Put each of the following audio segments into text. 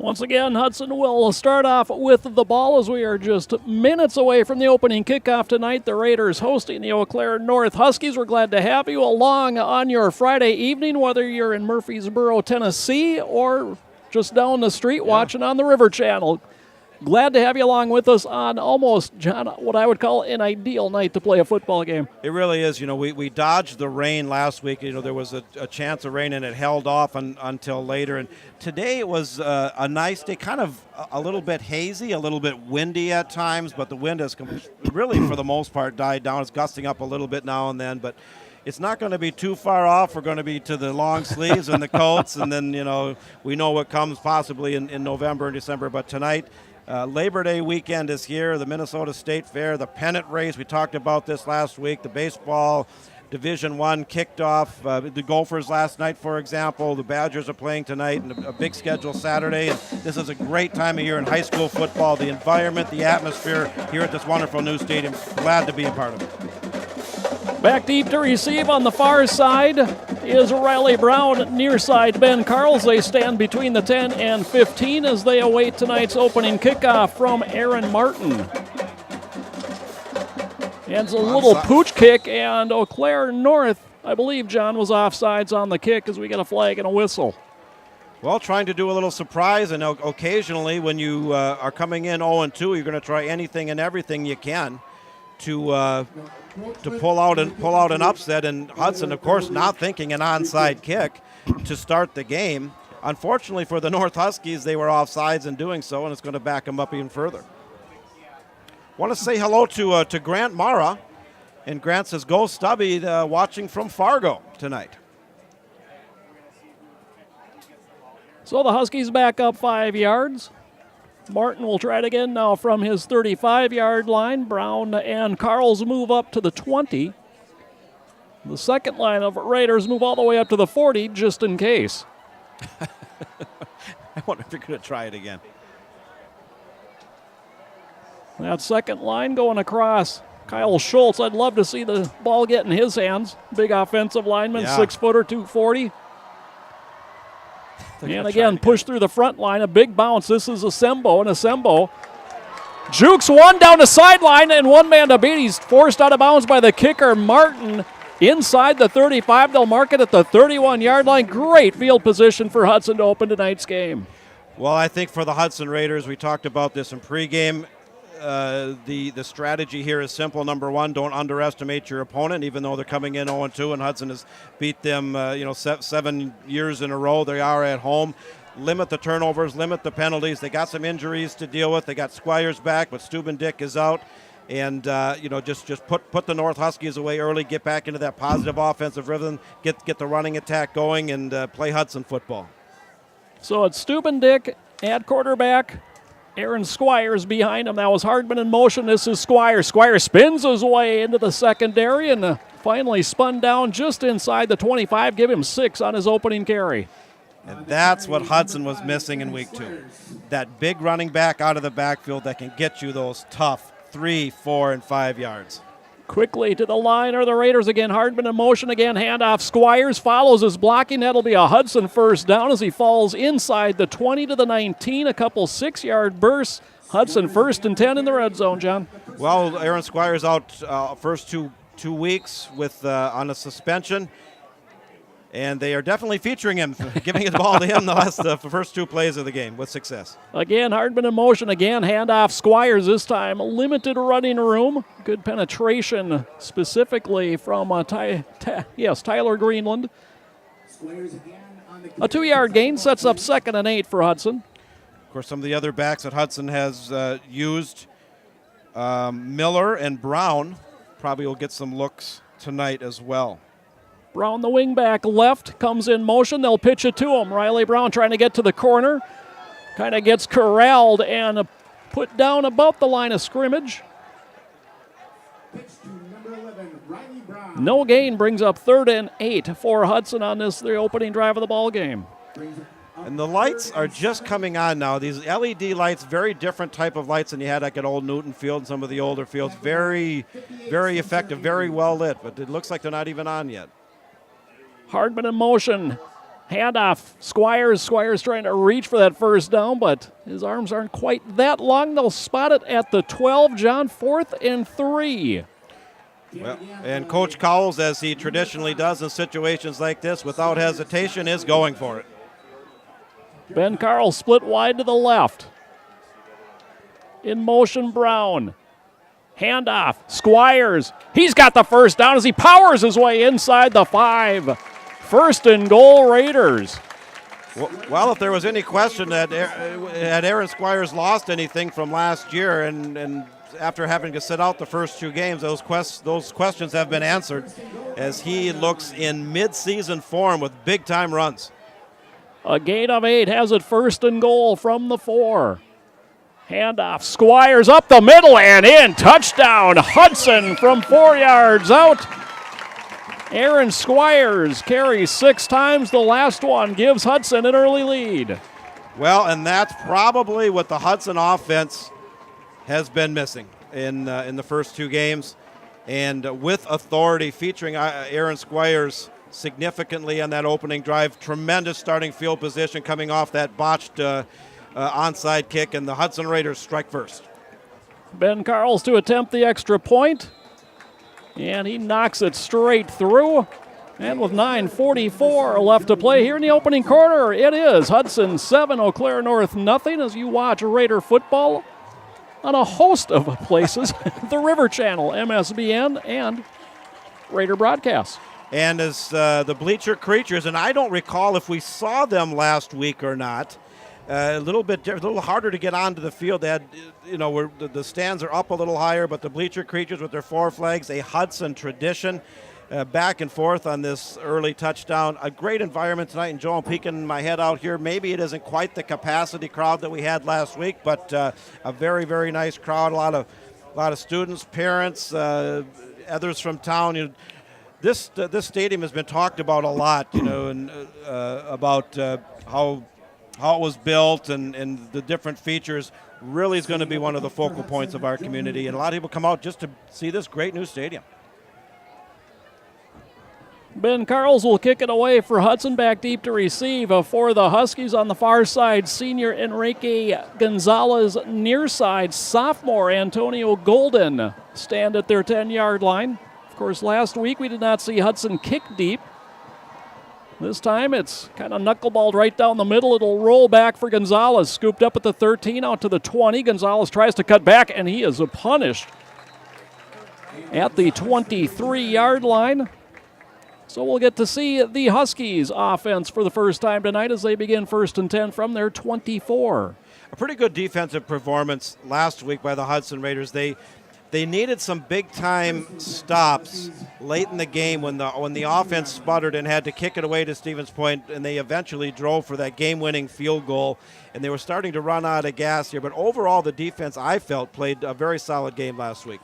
Once again, Hudson will start off with the ball as we are just minutes away from the opening kickoff tonight. The Raiders hosting the Eau Claire North Huskies. We're glad to have you along on your Friday evening, whether you're in Murfreesboro, Tennessee, or just down the street watching on the River Channel. Glad to have you along with us on almost, John, what I would call an ideal night to play a football game. It really is. You know, we dodged the rain last week. You know, there was a chance of rain, and it held off until later. And today it was a nice day, kind of a little bit hazy, a little bit windy at times, but the wind has really, for the most part, died down. It's gusting up a little bit now and then, but it's not going to be too far off. We're going to be to the long sleeves and the coats, and then, you know, we know what comes possibly in November and December. But tonight, Labor Day weekend is here, the Minnesota State Fair, the pennant race. We talked about this last week. The baseball Division I kicked off. The Gophers last night, for example. The Badgers are playing tonight, and a big schedule Saturday. And this is a great time of year in high school football. The environment, the atmosphere here at this wonderful new stadium. Glad to be a part of it. Back deep to receive on the far side is Riley Brown. Near side, Ben Carls. They stand between the 10 and 15 as they await tonight's opening kickoff from Aaron Martin. And it's a little pooch kick, and Eau Claire North, I believe, John, was offsides on the kick as we get a flag and a whistle. Well, trying to do a little surprise, and occasionally when you are coming in 0-2, you're going to try anything and everything you can to pull out an upset. And Hudson, of course, not thinking an onside kick to start the game. Unfortunately for the North Huskies, they were offsides in doing so, and it's going to back them up even further. Want to say hello to Grant Mara, and Grant says, "Go Stubby," watching from Fargo tonight. So the Huskies back up 5 yards. Martin will try it again now from his 35-yard line. Brown and Carls move up to the 20. The second line of Raiders move all the way up to the 40 just in case. I wonder if you're going to try it again. That second line going across. Kyle Schultz, I'd love to see the ball get in his hands. Big offensive lineman, 6-footer, 240. And again, push through the front line, a big bounce. This is Asembo, and Asembo jukes one down the sideline, and one man to beat. He's forced out of bounds by the kicker, Martin, inside the 35. They'll mark it at the 31-yard line. Great field position for Hudson to open tonight's game. Well, I think for the Hudson Raiders, we talked about this in pregame. The strategy here is simple. Number one, don't underestimate your opponent, even though they're coming in 0-2, and Hudson has beat them 7 years in a row. They are at home. Limit the turnovers, limit the penalties. They got some injuries to deal with. They got Squires back, but Steuben Dick is out. And, just put the North Huskies away early, get back into that positive offensive rhythm, get the running attack going, and play Hudson football. So it's Steuben Dick at quarterback. Aaron Squires behind him. That was Hardman in motion. This is Squires. Squires spins his way into the secondary and finally spun down just inside the 25. Give him 6 on his opening carry. And that's what Hudson was missing in week 2. That big running back out of the backfield that can get you those tough 3, 4, and 5 yards. Quickly to the line are the Raiders again. Hardman in motion again. Handoff. Squires follows his blocking. That'll be a Hudson first down as he falls inside the 20 to the 19. A couple 6-yard bursts. Hudson first and 10 in the red zone, John. Well, Aaron Squires out first two weeks with on a suspension. And they are definitely featuring him, giving the ball to him the first 2 plays of the game with success. Again, Hardman in motion. Again, handoff. Squires this time. Limited running room. Good penetration specifically from Tyler Greenland. A 2-yard gain sets up 2nd and 8 for Hudson. Of course, some of the other backs that Hudson has used, Miller and Brown, probably will get some looks tonight as well. Brown, the wingback left, comes in motion. They'll pitch it to him. Riley Brown trying to get to the corner. Kind of gets corralled and put down about the line of scrimmage. No gain brings up 3rd and 8 for Hudson on the opening drive of the ball game. And the lights are just coming on now. These LED lights, very different type of lights than you had like at Old Newton Field and some of the older fields. Very, very effective, very well lit, but it looks like they're not even on yet. Hardman in motion. Handoff, Squires. Squires trying to reach for that first down, but his arms aren't quite that long. They'll spot it at the 12. John, 4th and 3. Well, and Coach Cowles, as he traditionally does in situations like this, without hesitation, is going for it. Ben Carl split wide to the left. In motion, Brown. Handoff, Squires. He's got the first down as he powers his way inside the 5. 1st and goal, Raiders. Well, if there was any question that had Aaron Squires lost anything from last year, and after having to sit out the first 2 games, those questions have been answered as he looks in mid-season form with big-time runs. A gain of 8 has it 1st and goal from the 4. Handoff, Squires up the middle and in. Touchdown, Hudson from 4 yards out. Aaron Squires carries 6 times. The last one gives Hudson an early lead. Well, and that's probably what the Hudson offense has been missing in the first 2 games. And with authority, featuring Aaron Squires significantly on that opening drive. Tremendous starting field position coming off that botched onside kick, and the Hudson Raiders strike first. Ben Carls to attempt the extra point. And he knocks it straight through. And with 9:44 left to play here in the opening quarter, it is Hudson 7, Eau Claire North nothing, as you watch Raider football on a host of places. The River Channel, MSBN, and Raider broadcasts. And as the Bleacher Creatures, and I don't recall if we saw them last week or not, a little harder to get onto the field. They had, the stands are up a little higher, but the Bleacher Creatures with their 4 flags, a Hudson tradition, back and forth on this early touchdown. A great environment tonight, and Joe, I'm peeking my head out here. Maybe it isn't quite the capacity crowd that we had last week, but a very, very nice crowd. A lot of students, parents, others from town. This stadium has been talked about a lot, and about how it was built and the different features. Really is going to be one of the focal points of our community, and a lot of people come out just to see this great new stadium. Ben Carls will kick it away for Hudson, back deep to receive for the Huskies. On the far side, senior Enrique Gonzalez. Near side, sophomore Antonio Golden stand at their 10-yard line. Of course, last week we did not see Hudson kick deep. This time it's kind of knuckleballed right down the middle. It'll roll back for Gonzalez. Scooped up at the 13, out to the 20. Gonzalez tries to cut back, and he is punished at the 23-yard line. So we'll get to see the Huskies offense for the first time tonight as they begin 1st and 10 from their 24. A pretty good defensive performance last week by the Hudson Raiders. They needed some big-time stops late in the game when the offense sputtered and had to kick it away to Stevens Point, and they eventually drove for that game-winning field goal, and they were starting to run out of gas here. But overall, the defense, I felt, played a very solid game last week.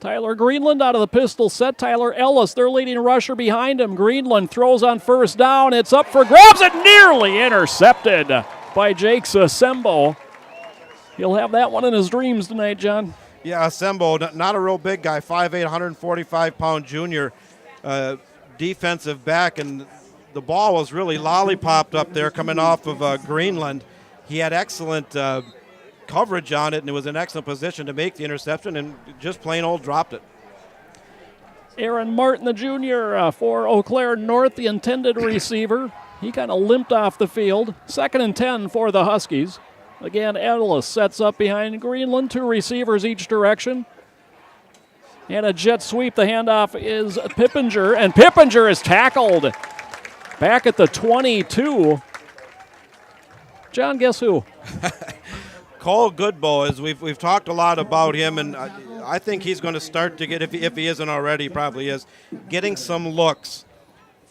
Tyler Greenland out of the pistol set. Tyler Ellis, their leading rusher, behind him. Greenland throws on first down. It's up for grabs and nearly intercepted by Jake Sembo. He'll have that one in his dreams tonight, John. Yeah, Sembo, not a real big guy, 5'8", 145-pound junior defensive back, and the ball was really lollipopped up there coming off of Greenland. He had excellent coverage on it, and it was in excellent position to make the interception, and just plain old dropped it. Aaron Martin, the junior for Eau Claire North, the intended receiver. He kind of limped off the field. 2nd and 10 for the Huskies. Again, Ellis sets up behind Greenland, 2 receivers each direction. And a jet sweep. The handoff is Pippinger, and Pippinger is tackled back at the 22. John, guess who? Cole Goodbow, as we've talked a lot about him, and I think he's going to start to get, if he isn't already, he probably is, getting some looks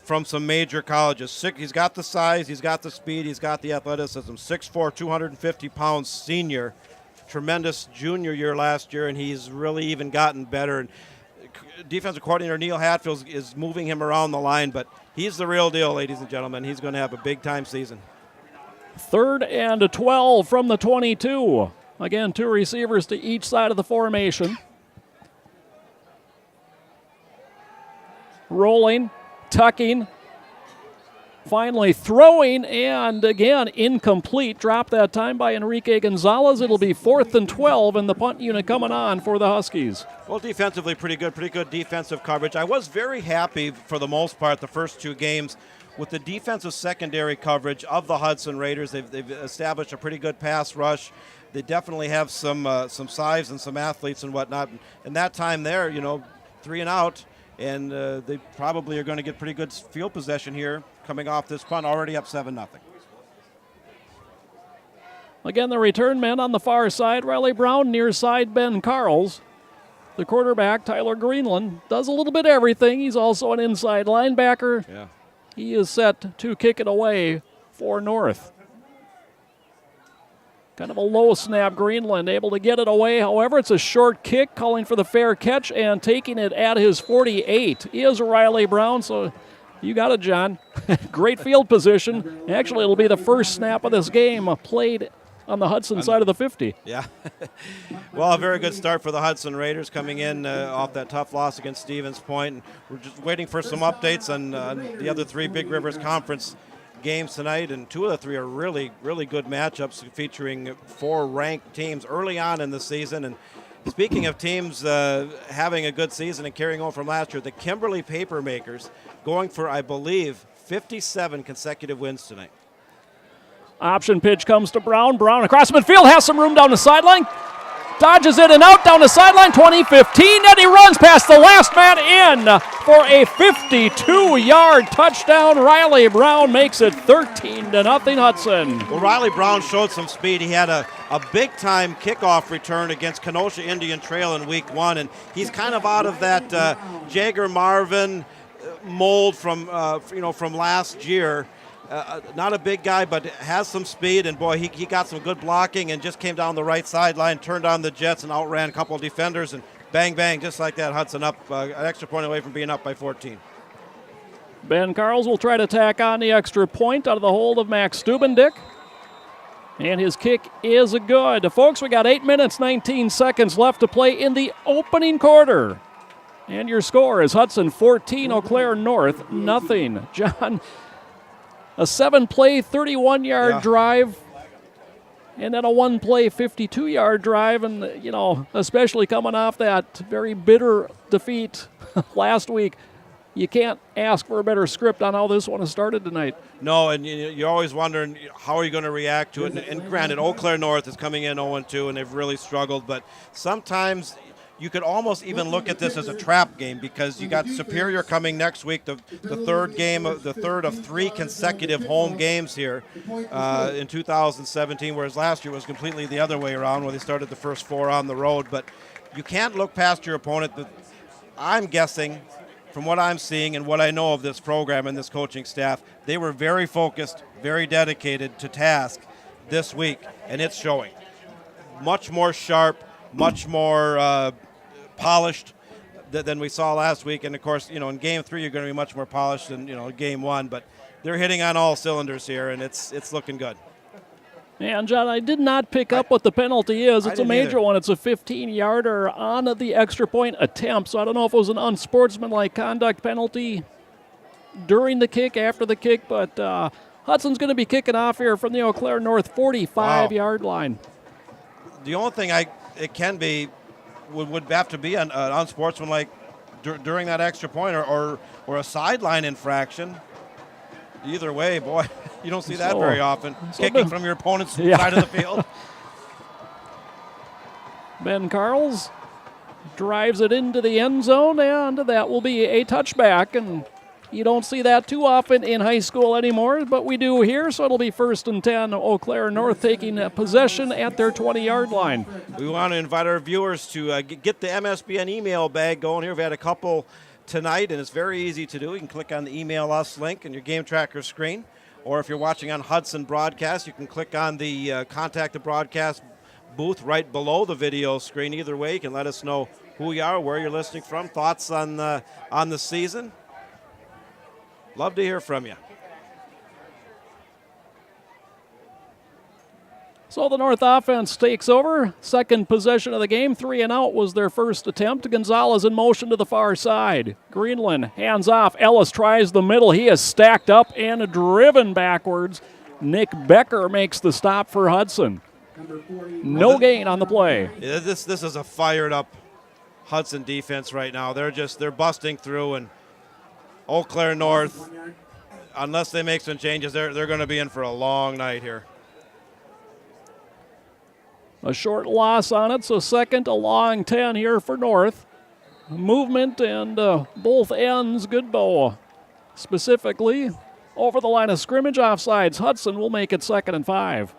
from some major colleges. He's got the size, he's got the speed, he's got the athleticism. 6'4", 250 pounds senior. Tremendous junior year last year, and he's really even gotten better. And defensive coordinator Neil Hatfield is moving him around the line, but he's the real deal, ladies and gentlemen. He's going to have a big-time season. 3rd and 12 from the 22. Again, 2 receivers to each side of the formation. Rolling, tucking, finally throwing, and again, incomplete. Dropped that time by Enrique Gonzalez. It'll be 4th and 12, and the punt unit coming on for the Huskies. Well, defensively, pretty good defensive coverage. I was very happy, for the most part, the first 2 games, with the defensive secondary coverage of the Hudson Raiders. They've established a pretty good pass rush. They definitely have some size and some athletes and whatnot. And that time there, 3 and out, and they probably are going to get pretty good field possession here coming off this punt, already up 7-0. Again, the return man on the far side, Riley Brown, near side Ben Carls. The quarterback, Tyler Greenland, does a little bit of everything. He's also an inside linebacker. Yeah. He is set to kick it away for North. Kind of a low snap, Greenland able to get it away. However, it's a short kick, calling for the fair catch and taking it at his 48 is Riley Brown. So you got it, John. Great field position. Actually, it'll be the first snap of this game played on the Hudson side of the 50. Yeah. Well, a very good start for the Hudson Raiders coming in off that tough loss against Stevens Point. And we're just waiting for some updates on the other 3 Big Rivers Conference games tonight, and 2 of the 3 are really good matchups featuring 4 ranked teams early on in the season. And speaking of teams having a good season and carrying on from last year, the Kimberly Papermakers going for, I believe, 57 consecutive wins tonight. Option pitch comes to Brown. Brown across midfield, has some room down the sideline. Dodges it and out down the sideline, 20-15, and he runs past the last man in for a 52-yard touchdown. Riley Brown makes it 13-0 Hudson. Well, Riley Brown showed some speed. He had a big-time kickoff return against Kenosha Indian Trail in Week 1, and he's kind of out of that Jagger Marvin mold from last year. Not a big guy, but has some speed, and boy, he got some good blocking and just came down the right sideline, turned on the Jets, and outran a couple of defenders, and bang, bang, just like that, Hudson up an extra point away from being up by 14. Ben Carls will try to tack on the extra point out of the hold of Max Stubendick, and his kick is good. Folks, we got 8 minutes, 19 seconds left to play in the opening quarter, and your score is Hudson 14, Eau Claire North nothing. John, a 7-play, 31-yard drive, and then a 1-play, 52-yard drive. And, especially coming off that very bitter defeat last week, you can't ask for a better script on how this one has started tonight. No, and you're always wondering how are you going to react to it. And granted, Eau Claire North is coming in 0-2, and they've really struggled. But sometimes you could almost even look at this as a trap game, because you got Superior coming next week, the third of 3 consecutive home games here in 2017, whereas last year was completely the other way around, where they started the first 4 on the road. But you can't look past your opponent. I'm guessing, from what I'm seeing and what I know of this program and this coaching staff, they were very focused, very dedicated to task this week, and it's showing. Much more sharp, much more polished than we saw last week. And of course, in game 3 you're going to be much more polished than game 1, but they're hitting on all cylinders here, and it's looking good. And John, I did not pick up what the penalty is. It's a major one. It's a 15-yarder on the extra point attempt. So I don't know if it was an unsportsmanlike conduct penalty during the kick, after the kick, but Hudson's going to be kicking off here from the Eau Claire North 45-yard line. The only thing it can be would have to be an unsportsmanlike during that extra point, or a sideline infraction. Either way, boy, you don't see that very often. Kicking from your opponent's side of the field. Ben Carls drives it into the end zone, and that will be a touchback. And you don't see that too often in high school anymore, but we do here, so it'll be 1st and 10, Eau Claire North taking possession at their 20-yard line. We want to invite our viewers to get the MSBN email bag going here. We've had a couple tonight, and it's very easy to do. You can click on the Email Us link in your Game Tracker screen, or if you're watching on Hudson Broadcast, you can click on the Contact the Broadcast booth right below the video screen. Either way, you can let us know who you are, where you're listening from, thoughts on the season. Love to hear from you. So the North offense takes over. Second possession of the game. 3 and out was their first attempt. Gonzalez in motion to the far side. Greenland hands off. Ellis tries the middle. He is stacked up and driven backwards. Nick Becker makes the stop for Hudson. No gain on the play. Yeah, this is a fired up Hudson defense right now. They're busting through, and Eau Claire North, unless they make some changes, they're going to be in for a long night here. A short loss on it, so second, a long 10 here for North. Movement and both ends, Goodbow specifically over the line of scrimmage, offsides. Hudson will make it 2nd and 5.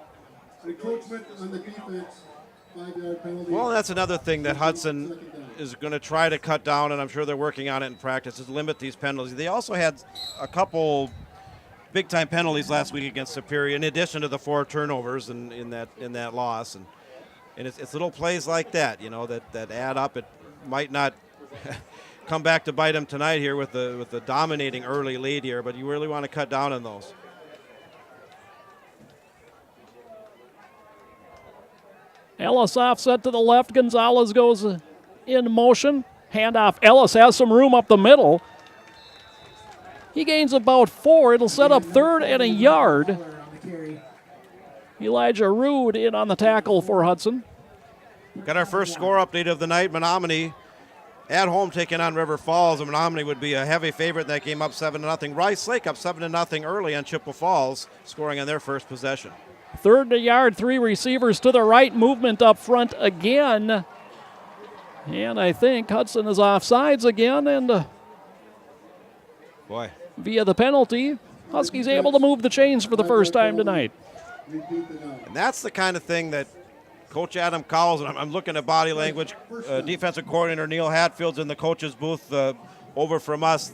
Well, that's another thing that Hudson is going to try to cut down, and I'm sure they're working on it in practice, is limit these penalties. They also had a couple big-time penalties last week against Superior, in addition to the 4 turnovers in that loss. And it's little plays like that, that add up. It might not come back to bite them tonight here with the dominating early lead here, but you really want to cut down on those. Ellis offset to the left. Gonzalez goes in motion. Handoff. Ellis has some room up the middle. He gains about 4. It'll set up 3rd and a yard. Elijah Rude in on the tackle for Hudson. Got our first score update of the night. Menominee at home taking on River Falls. And Menominee would be a heavy favorite in that game, up 7-0. Rice Lake up 7-0 early on Chippewa Falls, scoring on their first possession. 3rd and a yard, 3 receivers to the right. Movement up front again. And I think Hudson is offsides again. And via the penalty, Huskies able to move the chains for the first time tonight. And that's the kind of thing that Coach Adam Cowles, and I'm looking at body language, defensive coordinator Neil Hatfield's in the coach's booth over from us.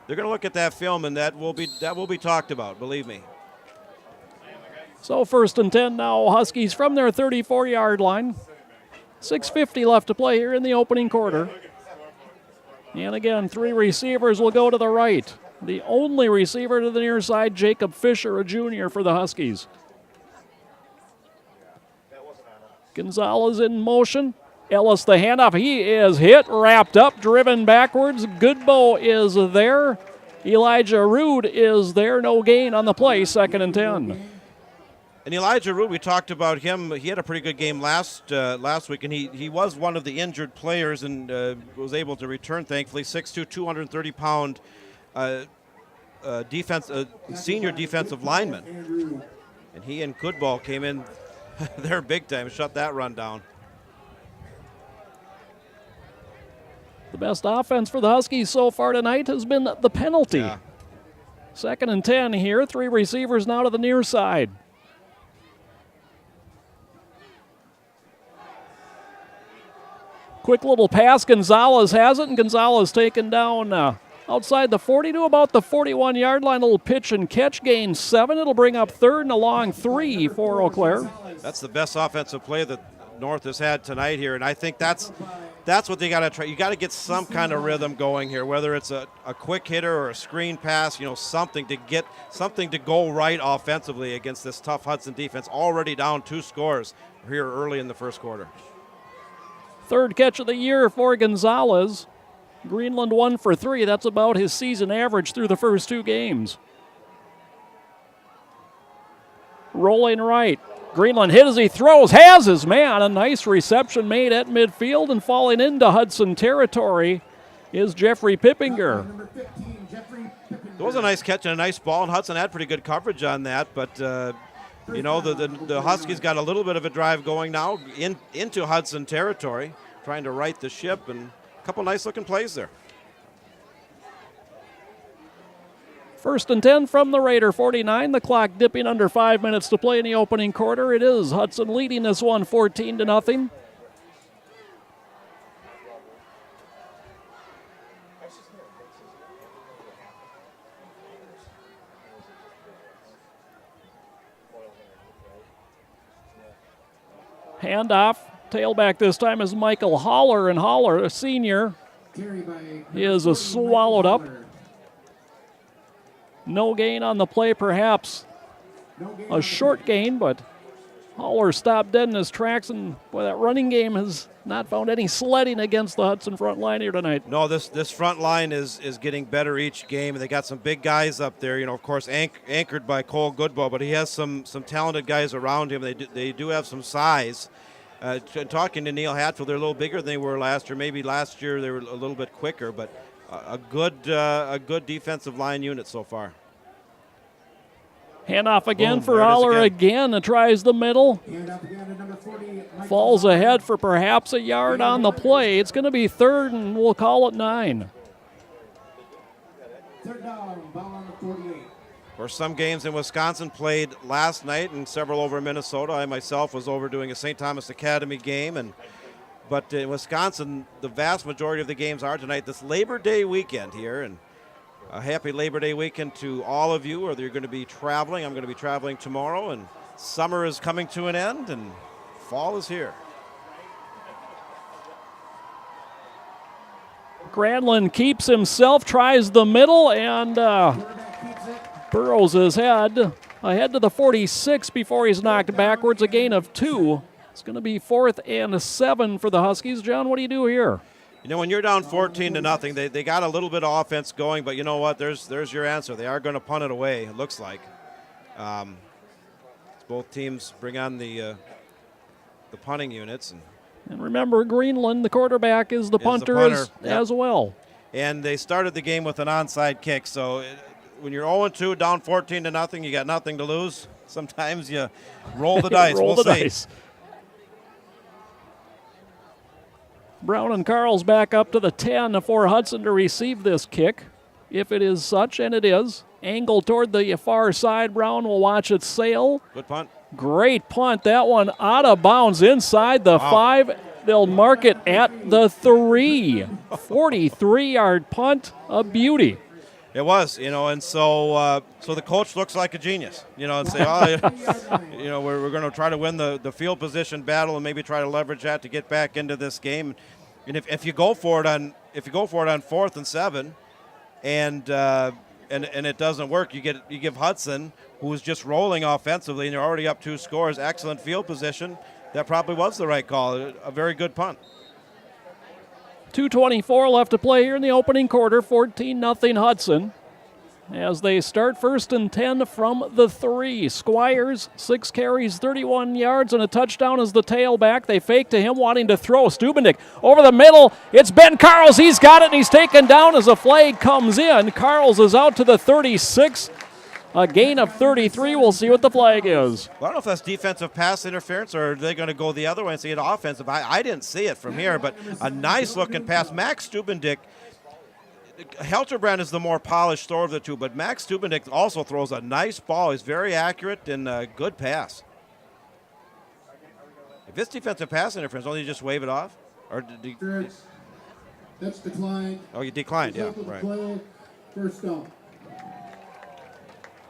They're going to look at that film, and that will be talked about, believe me. So 1st and 10 now, Huskies from their 34-yard line. 6:50 left to play here in the opening quarter. And again, 3 receivers will go to the right. The only receiver to the near side, Jacob Fisher, a junior for the Huskies. Gonzalez in motion. Ellis the handoff. He is hit, wrapped up, driven backwards. Goodbow is there. Elijah Rude is there. No gain on the play. 2nd and 10. And Elijah Rude, we talked about him. He had a pretty good game last week, and he was one of the injured players and was able to return, thankfully. 6'2", 230-pound senior defensive lineman. And he and Goodbow came in there big time, shut that run down. The best offense for the Huskies so far tonight has been the penalty. Yeah. 2nd and 10 here. 3 receivers now to the near side. Quick little pass. Gonzalez has it, and Gonzalez taken down outside the 40 to about the 41-yard line. A little pitch and catch, gain 7. It'll bring up 3rd and a long 3 for Eau Claire. That's the best offensive play that North has had tonight here, and I think that's what they got to try. You got to get some kind of rhythm going here, whether it's a quick hitter or a screen pass, something to go right offensively against this tough Hudson defense. Already down 2 scores here early in the first quarter. 3rd catch of the year for Gonzalez. Greenland 1 for 3. That's about his season average through the first 2 games. Rolling right. Greenland hit as he throws. Has his man. A nice reception made at midfield, and falling into Hudson territory is Jeffrey Pippinger. It was a nice catch and a nice ball, and Hudson had pretty good coverage on that, but the Huskies got a little bit of a drive going now into Hudson territory, trying to right the ship, and a couple nice-looking plays there. 1st and 10 from the Raider 49. The clock dipping under 5 minutes to play in the opening quarter. It is Hudson leading this one 14-0. Handoff. Tailback this time is Michael Haller, and Haller, a senior, is swallowed up. No gain on the play, perhaps a short gain, but Haller stopped dead in his tracks, and boy, that running game has not found any sledding against the Hudson front line here tonight. No, this front line is getting better each game. They got some big guys up there, of course, anchored by Cole Goodbow, but he has some talented guys around him. They do have some size. Talking to Neil Hatfield, they're a little bigger than they were last year. Maybe last year they were a little bit quicker, but a good defensive line unit so far. Handoff again for Haller again. Tries the middle. Falls ahead for perhaps a yard on the play. It's going to be third, and we'll call it 9. Third down, ball on the 48. Of course, some games in Wisconsin played last night and several over in Minnesota. I myself was over doing a St. Thomas Academy game, but in Wisconsin, the vast majority of the games are tonight. This Labor Day weekend here, and a happy Labor Day weekend to all of you, whether you're going to be traveling. I'm going to be traveling tomorrow, and summer is coming to an end, and fall is here. Granlund keeps himself, tries the middle, and burrows his head ahead to the 46 before he's knocked backwards. A gain of 2. It's going to be 4th and 7 for the Huskies. John, what do you do here? When you're down 14-0, they got a little bit of offense going, but you know what? There's your answer. They are going to punt it away, it looks like. Both teams bring on the punting units. And remember, Greenland, the quarterback, is the punter. As well. And they started the game with an onside kick, so when you're 0-2, down 14-0, you got nothing to lose. Sometimes you roll the dice. Roll the dice. Brown and Carl's back up to the 10 for Hudson to receive this kick, if it is such, and it is. Angle toward the far side. Brown will watch it sail. Good punt. Great punt. That one out of bounds inside the 5. They'll mark it at the 3. 43-yard punt. A beauty. It was, and so the coach looks like a genius, and say, we're going to try to win the field position battle and maybe try to leverage that to get back into this game. And if you go for it on 4th and 7, and it doesn't work, you give Hudson, who's just rolling offensively, and you're already up 2 scores, excellent field position. That probably was the right call. A very good punt. 2:24 left to play here in the opening quarter. 14-0 Hudson. As they start 1st and 10 from the 3. Squires, 6 carries, 31 yards, and a touchdown as the tailback. They fake to him, wanting to throw. Stubendick over the middle. It's Ben Carls. He's got it, and he's taken down as a flag comes in. Carls is out to the 36. A gain of 33. We'll see what the flag is. Well, I don't know if that's defensive pass interference or are they going to go the other way and see it offensive. I didn't see it from here, but a nice-looking pass. Max Stubendick, Helterbrand is the more polished thrower of the two, but Max Stubendick also throws a nice ball. He's very accurate and a good pass. If it's defensive pass interference, don't you just wave it off? Or did he, that's declined. Oh, you declined, yeah, right. Play, first down.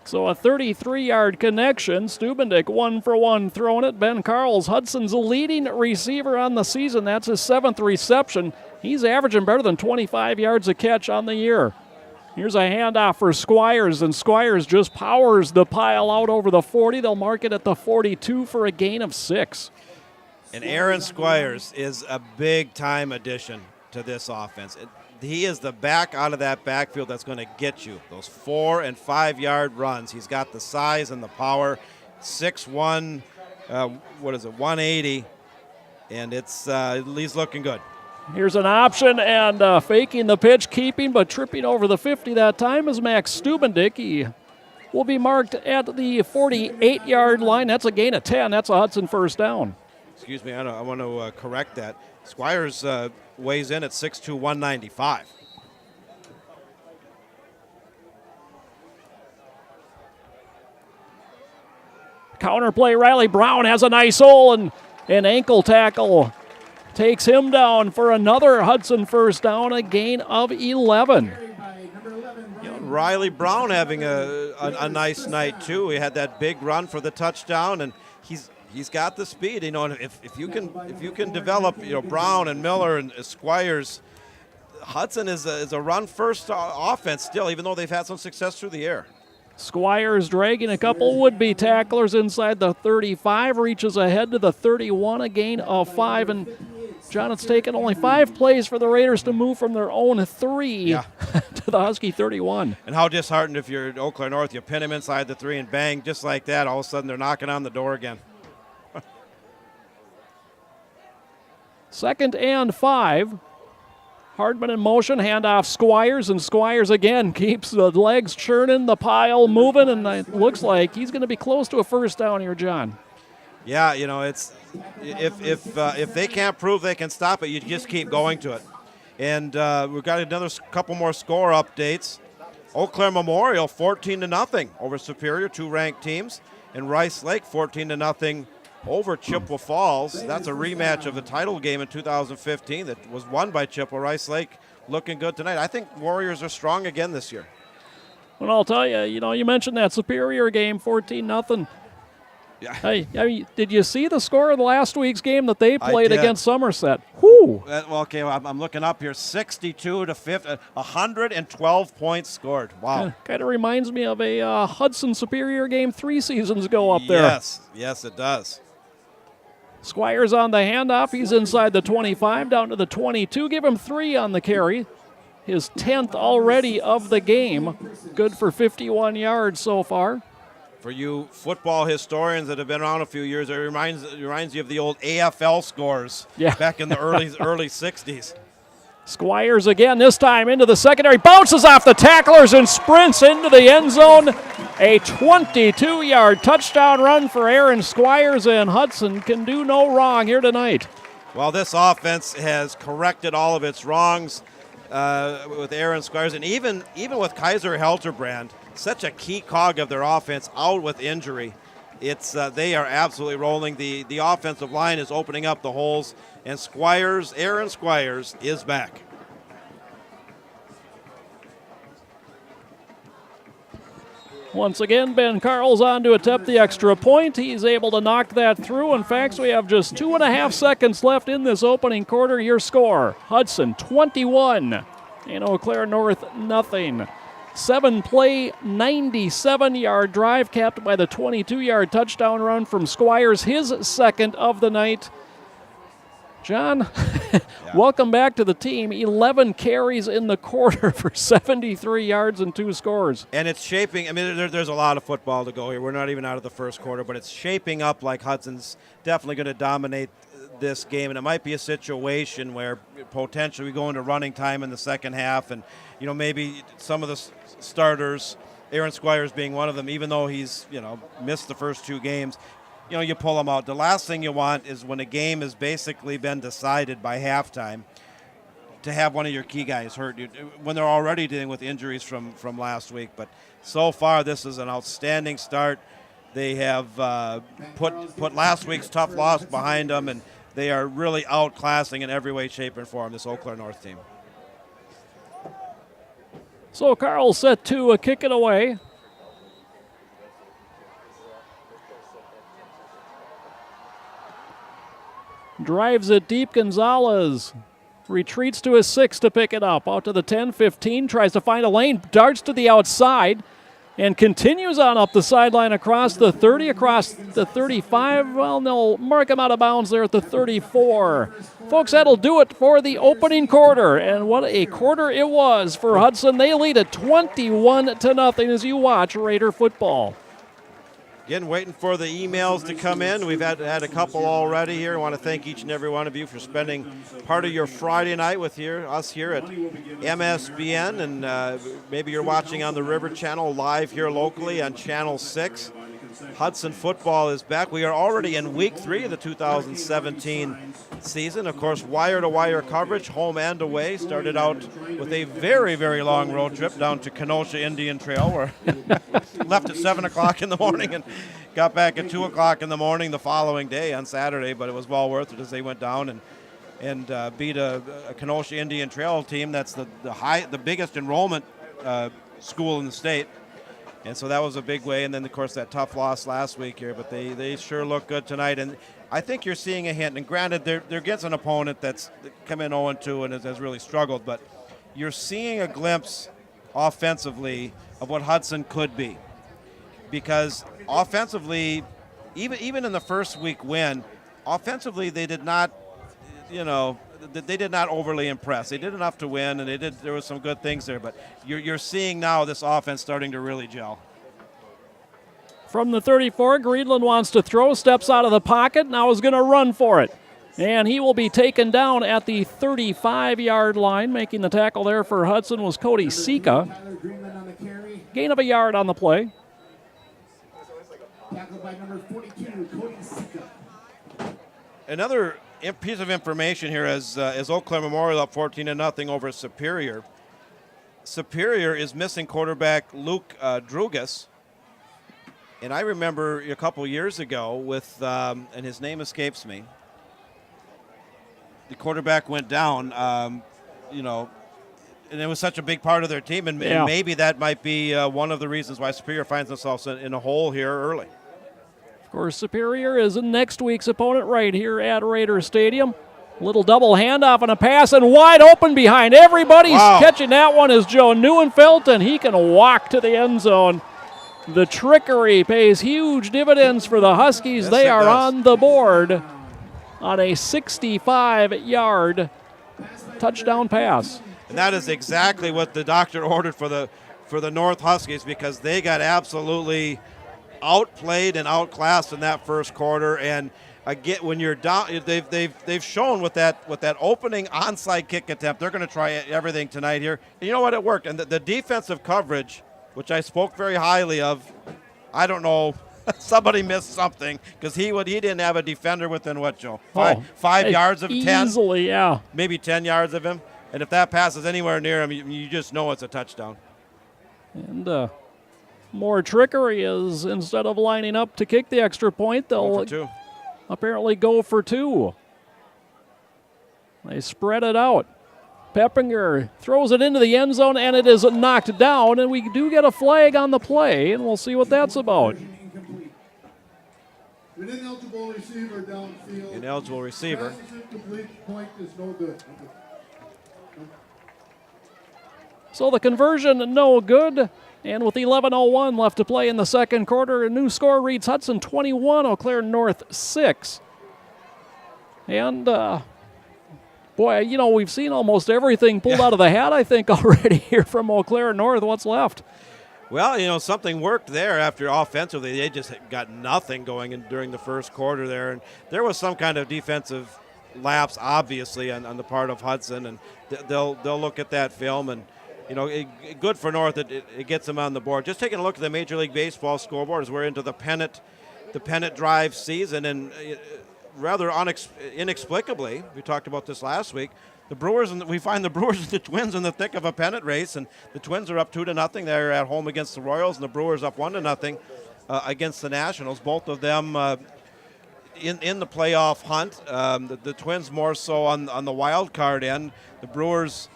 So a 33-yard connection. Stubendick 1-for-1 throwing it. Ben Carls, Hudson's leading receiver on the season. That's his 7th reception. He's averaging better than 25 yards a catch on the year. Here's a handoff for Squires, and Squires just powers the pile out over the 40. They'll mark it at the 42 for a gain of 6. And Aaron Squires is a big-time addition to this offense. He is the back out of that backfield that's going to get you those 4- and 5-yard runs. He's got the size and the power. 6'1", 180, and he's looking good. Here's an option, and faking the pitch, keeping, but tripping over the 50 that time is Max Stubendick. He will be marked at the 48-yard line. That's a gain of 10. That's a Hudson first down. Excuse me, I want to correct that. Squires weighs in at 6'2", 195. Counter play, Riley Brown has a nice hole, and an ankle tackle takes him down for another Hudson first down, a gain of 11. Riley Brown having a nice night too. He had that big run for the touchdown, and he's got the speed. And if you can develop Brown and Miller and Squires, Hudson is a run first offense still, even though they've had some success through the air. Squires dragging a couple would-be tacklers inside the 35, reaches ahead to the 31, a gain of 5. And, John, it's taken only 5 plays for the Raiders to move from their own 3 to the Husky 31. And how disheartened if you're at Eau Claire North, you pin them inside the 3 and bang, just like that, all of a sudden they're knocking on the door again. 2nd and 5. Hardman in motion, handoff Squires, and Squires again keeps the legs churning, the pile moving, and it looks like he's going to be close to a first down here, John. Yeah, you know, it's if they can't prove they can stop it, you just keep going to it. And we've got another couple more score updates. Eau Claire Memorial 14-0 over Superior, 2 ranked teams, and Rice Lake 14-0 over Chippewa Falls. That's a rematch of the title game in 2015 that was won by Chippewa. Rice Lake looking good tonight. I think Warriors are strong again this year. Well, I'll tell you, you mentioned that Superior game, 14-0. Yeah. Hey, did you see the score of the last week's game that they played did. against Somerset? Whew. Well, okay, I'm looking up here. 62-50, 112 points scored. Wow. Kind of reminds me of a Hudson Superior game 3 seasons ago up there. Yes, it does. Squires on the handoff. He's inside the 25, down to the 22. Give him 3 on the carry. His 10th already of the game. Good for 51 yards so far. For you football historians that have been around a few years, it reminds you of the old AFL scores back in the early 60s. Squires again, this time into the secondary. Bounces off the tacklers and sprints into the end zone. A 22-yard touchdown run for Aaron Squires, and Hudson can do no wrong here tonight. Well, this offense has corrected all of its wrongs with Aaron Squires, and even with Kaiser Helterbrand, such a key cog of their offense out with injury. They are absolutely rolling. The offensive line is opening up the holes, and Aaron Squires is back. Once again, Ben Carl's on to attempt the extra point. He's able to knock that through. In fact, we have just 2.5 seconds left in this opening quarter. Your score, Hudson 21 and Eau Claire North nothing. 7-play, 97-yard drive capped by the 22-yard touchdown run from Squires, his 2nd of the night. John, welcome back to the team. 11 carries in the quarter for 73 yards and 2 scores. And it's shaping, there's a lot of football to go here. We're not even out of the first quarter, but it's shaping up like Hudson's definitely going to dominate this game. And it might be a situation where potentially we go into running time in the second half, and maybe some of the starters, Aaron Squires being one of them, even though he's missed the first 2 games, you pull them out. The last thing you want is when a game has basically been decided by halftime to have one of your key guys hurt when they're already dealing with injuries from last week. But so far, this is an outstanding start. They have put last week's tough loss behind them, and they are really outclassing in every way, shape, and form this Eau Claire North team. So Carl set to kick it away. Drives it deep. Gonzalez retreats to his 6 to pick it up. Out to the 10, 15, tries to find a lane, darts to the outside, and continues on up the sideline across the 30, across the 35. Well, they'll mark him out of bounds there at the 34. Folks, that'll do it for the opening quarter. And what a quarter it was for Hudson. They lead at 21-0 as you watch Raider football. Again, waiting for the emails to come in. We've had a couple already here. I want to thank each and every one of you for spending part of your Friday night with us here at MSBN. And maybe you're watching on the River Channel live here locally on Channel 6. Hudson football is back. We are already in week 3 of the 2017 season. Of course, wire-to-wire coverage, home and away. Started out with a very, very long road trip down to Kenosha Indian Trail, where left at 7 o'clock in the morning and got back at 2 o'clock in the morning the following day on Saturday. But it was well worth it as they went down and beat a Kenosha Indian Trail team that's the biggest enrollment school in the state. And so that was a big way. And then, of course, that tough loss last week here. But they sure look good tonight. And I think you're seeing a hint. And granted, they're against an opponent that's come in 0-2 and has really struggled. But you're seeing a glimpse offensively of what Hudson could be. because offensively, even in the first week win, offensively they did not, they did not overly impress. They did enough to win, and there was some good things there. But you're seeing now this offense starting to really gel. From the 34, Greenland wants to throw, steps out of the pocket, now is going to run for it. And he will be taken down at the 35-yard line. Making the tackle there for Hudson was Cody Sika. Gain of a yard on the play. Tackled by number 42, Cody Sika. Another piece of information here as Eau Claire Memorial up 14-0 over Superior. Superior is missing quarterback Luke Drugas. And I remember a couple years ago with, and his name escapes me, the quarterback went down, and it was such a big part of their team, and maybe that might be one of the reasons why Superior finds themselves in a hole here early. Of course, Superior is next week's opponent right here at Raider Stadium. Little double handoff and a pass, and wide open behind. Everybody's catching that one is Joe Neuenfeld, and he can walk to the end zone. The trickery pays huge dividends for the Huskies. Yes, they are does. on the board on a 65-yard touchdown pass. And that is exactly what the doctor ordered for the North Huskies, because they got absolutely outplayed and outclassed in that first quarter. And again, when you're down, they've shown with that opening onside kick attempt, they're going to try everything tonight here. And you know what? It worked. And the defensive coverage, which I spoke very highly of, I don't know, somebody missed something, because he didn't have a defender within what, Joe? Five yards of 10? Easily, yeah. Maybe 10 yards of him. And if that pass is anywhere near him, you just know it's a touchdown. And more trickery is, instead of lining up to kick the extra point, they'll apparently go for two. They spread it out. Peppinger throws it into the end zone, and it is knocked down, and we do get a flag on the play, and we'll see what that's about. An ineligible receiver downfield. Ineligible receiver. Pass is incomplete. Point is no good. So the conversion, no good. And with 11:01 left to play in the second quarter, a new score reads Hudson 21, Eau Claire North 6. And, boy, we've seen almost everything pulled out of the hat, I think, already here from Eau Claire North. What's left? Well, something worked there after offensively. They just got nothing going during the first quarter there. And there was some kind of defensive lapse, obviously, on the part of Hudson. And they'll look at that film and, good for North. It gets them on the board. Just taking a look at the Major League Baseball scoreboard as we're into the pennant drive season, and rather inexplicably, we talked about this last week, we find the Brewers and the Twins in the thick of a pennant race, and the Twins are up 2-0. They're at home against the Royals, and the Brewers up 1-0 against the Nationals. Both of them in the playoff hunt. The Twins more so on the wild card end. The Brewers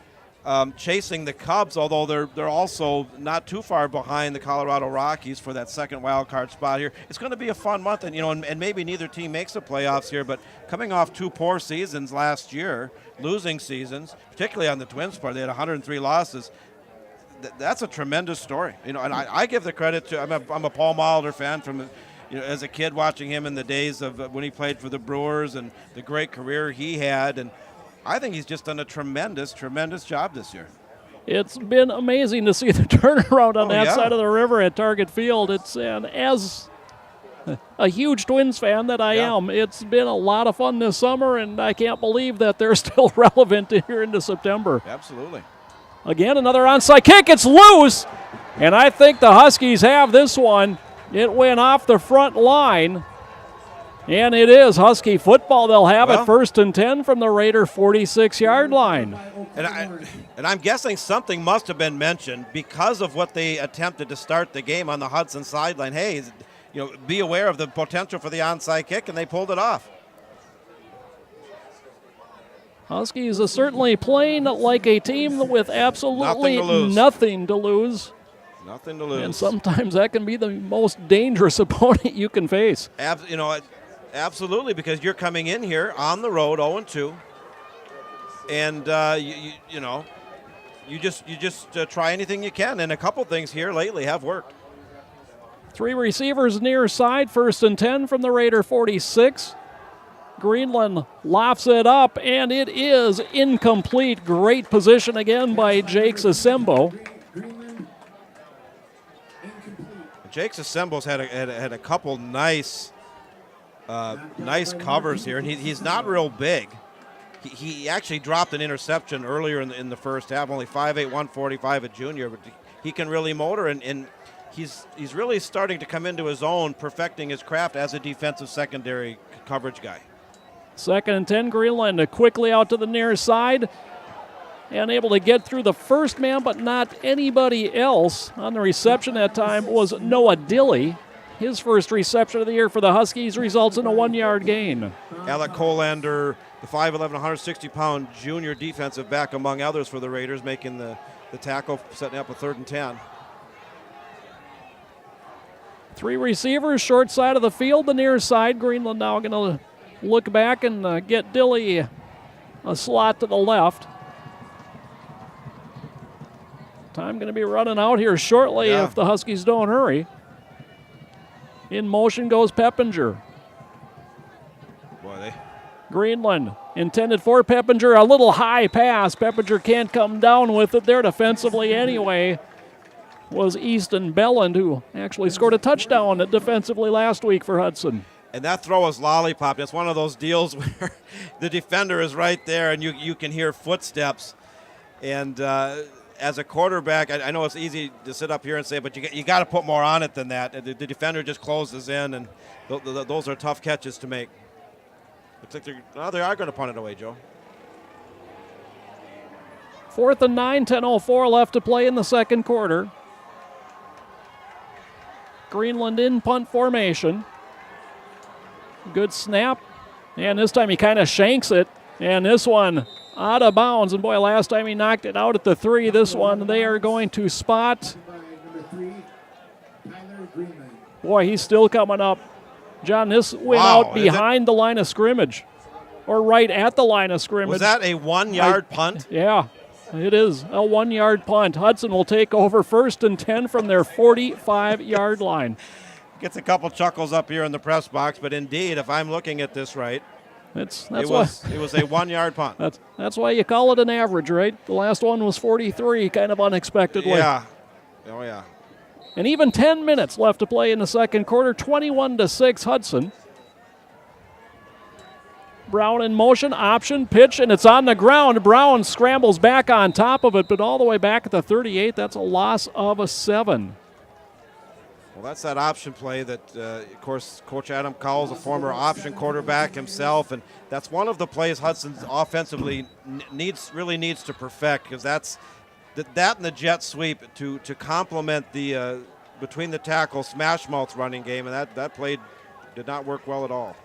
chasing the Cubs, although they're also not too far behind the Colorado Rockies for that second wild card spot here. It's going to be a fun month, and maybe neither team makes the playoffs here, but coming off two poor seasons last year, losing seasons, particularly on the Twins part, they had 103 losses. That's a tremendous story, and I give the credit to. I'm a Paul Molitor fan from, as a kid watching him in the days of when he played for the Brewers and the great career he had, and I think he's just done a tremendous, tremendous job this year. It's been amazing to see the turnaround on that side of the river at Target Field. And as a huge Twins fan that I am, it's been a lot of fun this summer, and I can't believe that they're still relevant here into September. Absolutely. Again, another onside kick. It's loose, and I think the Huskies have this one. It went off the front line. And it is Husky football. They'll have it 1st and 10 from the Raider 46-yard line. And I'm guessing something must have been mentioned because of what they attempted to start the game on the Hudson sideline. Hey, be aware of the potential for the onside kick, and they pulled it off. Huskies are certainly playing like a team with absolutely nothing to lose. Nothing to lose. And sometimes that can be the most dangerous opponent you can face. Absolutely, because you're coming in here on the road 0-2, and you just try anything you can, and a couple things here lately have worked. Three receivers near side, 1st and 10 from the Raider 46. Greenland lofts it up, and it is incomplete. Great position again by Jake Sasembo. Jake Sasembo's had a couple nice covers here, and he's not real big. He actually dropped an interception earlier in the first half, only 5'8", 145, a junior, but he can really motor, and he's really starting to come into his own, perfecting his craft as a defensive secondary coverage guy. 2nd and 10, Greenland quickly out to the near side and able to get through the first man, but not anybody else. On the reception that time was Noah Dilley. His first reception of the year for the Huskies results in a 1-yard gain. Alec Colander, the 5'11", 160-pound junior defensive back, among others for the Raiders, making the tackle, setting up a 3rd and 10. Three receivers, short side of the field, the near side. Greenland now going to look back and get Dilley a slot to the left. Time going to be running out here shortly if the Huskies don't hurry. In motion goes Peppinger. Greenland intended for Peppinger, a little high pass. Peppinger can't come down with it there defensively anyway. Was Easton Belland, who actually scored a touchdown defensively last week for Hudson. And that throw was lollipop. It's one of those deals where the defender is right there and you can hear footsteps. And as a quarterback, I know it's easy to sit up here and say, but you got to put more on it than that. The defender just closes in, and those are tough catches to make. Looks like they are going to punt it away, Joe. 4th and 9, 10:04 left to play in the second quarter. Greenland in punt formation. Good snap. And this time he kind of shanks it. And this one out of bounds. And boy, last time he knocked it out at the 3. This one they are going to spot. Boy, he's still coming up. John, this went out behind the line of scrimmage. Or right at the line of scrimmage. Was that a 1-yard punt? Yeah, it is a 1-yard punt. Hudson will take over 1st and 10 from their 45-yard line. Gets a couple chuckles up here in the press box, but indeed, if I'm looking at this right, it was a 1-yard punt. That's why you call it an average, right? The last one was 43, kind of unexpectedly. Yeah. Oh, yeah. And even 10 minutes left to play in the second quarter, 21-6 Hudson. Brown in motion, option, pitch, and it's on the ground. Brown scrambles back on top of it, but all the way back at the 38, that's a loss of a 7. Well, that's that option play that, of course, Coach Adam Cowell's a former option quarterback himself, and that's one of the plays Hudson offensively really needs to perfect, because that and the jet sweep to complement the between the tackle smash mouth running game, and that play did not work well at all.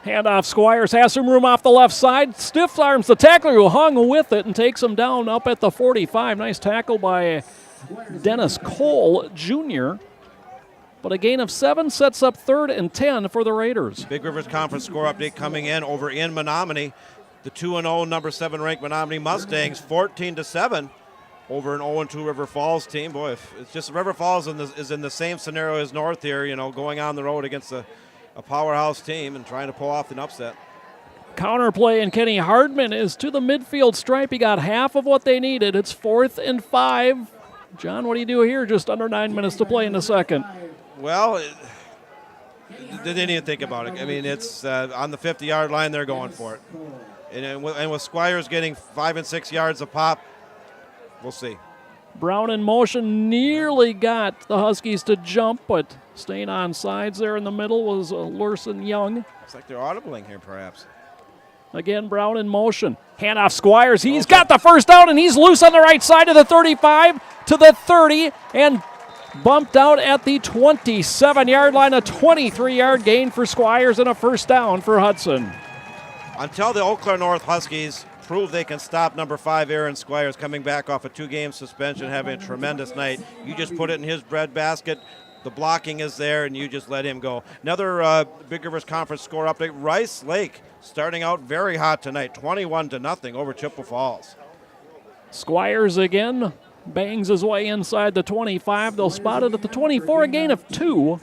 Handoff, Squires has some room off the left side. Stiff arms the tackler who hung with it and takes him down up at the 45. Nice tackle by Dennis Cole Jr., but a gain of 7 sets up 3rd and 10 for the Raiders. Big Rivers Conference score update coming in over in Menominee. The 2-0 number 7 ranked Menominee Mustangs 14-7 over an 0-2 River Falls team. Boy, if it's just River Falls is in the same scenario as North here, going on the road against a powerhouse team and trying to pull off an upset. Counterplay, and Kenny Hardman is to the midfield stripe. He got half of what they needed. It's 4th and 5. John, what do you do here? Just under 9 minutes to play in the second. Well, they didn't even think about it. I mean, it's on the 50-yard line, they're going for it. And with Squires getting 5 and 6 yards a pop, we'll see. Brown in motion nearly got the Huskies to jump, but staying on sides there in the middle was Lurson Young. It's like they're audibling here, perhaps. Again, Brown in motion. Handoff Squires. He's got the first down, and he's loose on the right side of the 35 to the 30, and bumped out at the 27-yard line. A 23-yard gain for Squires and a first down for Hudson. Until the Eau Claire North Huskies prove they can stop number 5 Aaron Squires coming back off a 2-game suspension, having a tremendous night, you just put it in his breadbasket. The blocking is there, and you just let him go. Another Big Rivers Conference score update. Rice Lake starting out very hot tonight, 21-0 over Chippewa Falls. Squires again Bangs his way inside the 25. They'll spot it at the 24, a gain of 2.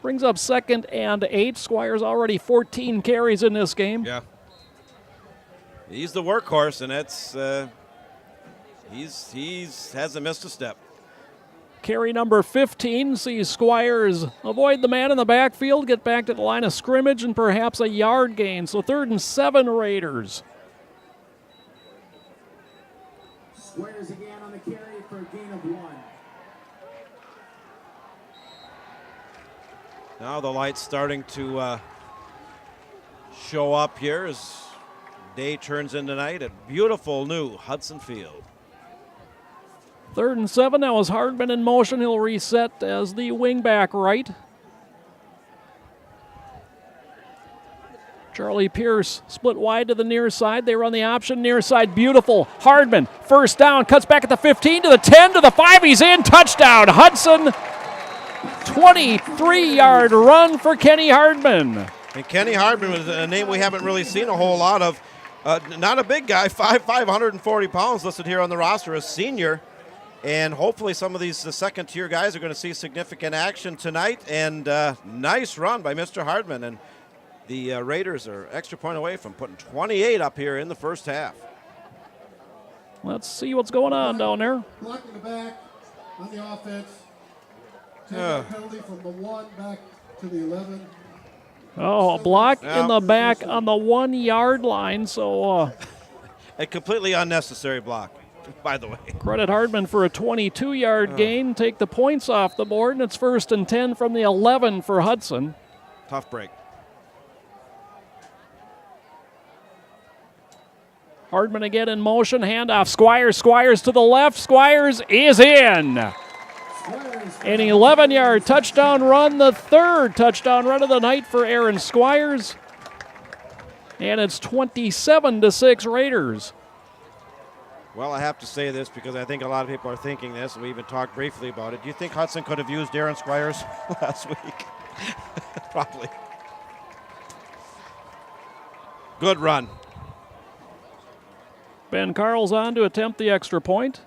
Brings up 2nd and 8. Squires already 14 carries in this game. Yeah. He's the workhorse, and that's he's hasn't missed a step. Carry number 15 sees Squires avoid the man in the backfield, get back to the line of scrimmage, and perhaps a yard gain. So 3rd and 7 Raiders. Squires again on the carry for a gain of 1. Now the light's starting to show up here as day turns into night at beautiful new Hudson Field. 3rd and 7. Now as Hardman in motion, he'll reset as the wingback right. Charlie Pierce split wide to the near side. They run the option near side. Beautiful. Hardman, first down, cuts back at the 15 to the 10 to the 5. He's in. Touchdown. Hudson. 23-yard run for Kenny Hardman. And Kenny Hardman was a name we haven't really seen a whole lot of. Not a big guy, 540 pounds listed here on the roster, a senior. And hopefully some of these second-tier guys are going to see significant action tonight. And nice run by Mr. Hardman. And the Raiders are extra point away from putting 28 up here in the first half. Let's see what's going on down there. Blocking the back on the offense. Take penalty from the 1 back to the 11. Oh, a block in the back on the 1-yard line. So A completely unnecessary block, by the way. credit Hardman for a 22-yard gain. Take the points off the board, and it's 1st and 10 from the 11 for Hudson. Tough break. Hardman again in motion, handoff. Squires to the left. Squires is in. An 11-yard touchdown run, the 3rd touchdown run of the night for Aaron Squires. And it's 27-6 Raiders. Well, I have to say this because I think a lot of people are thinking this, and we even talked briefly about it. Do you think Hudson could have used Aaron Squires last week? Probably. Good run. Ben Carl's on to attempt the extra point.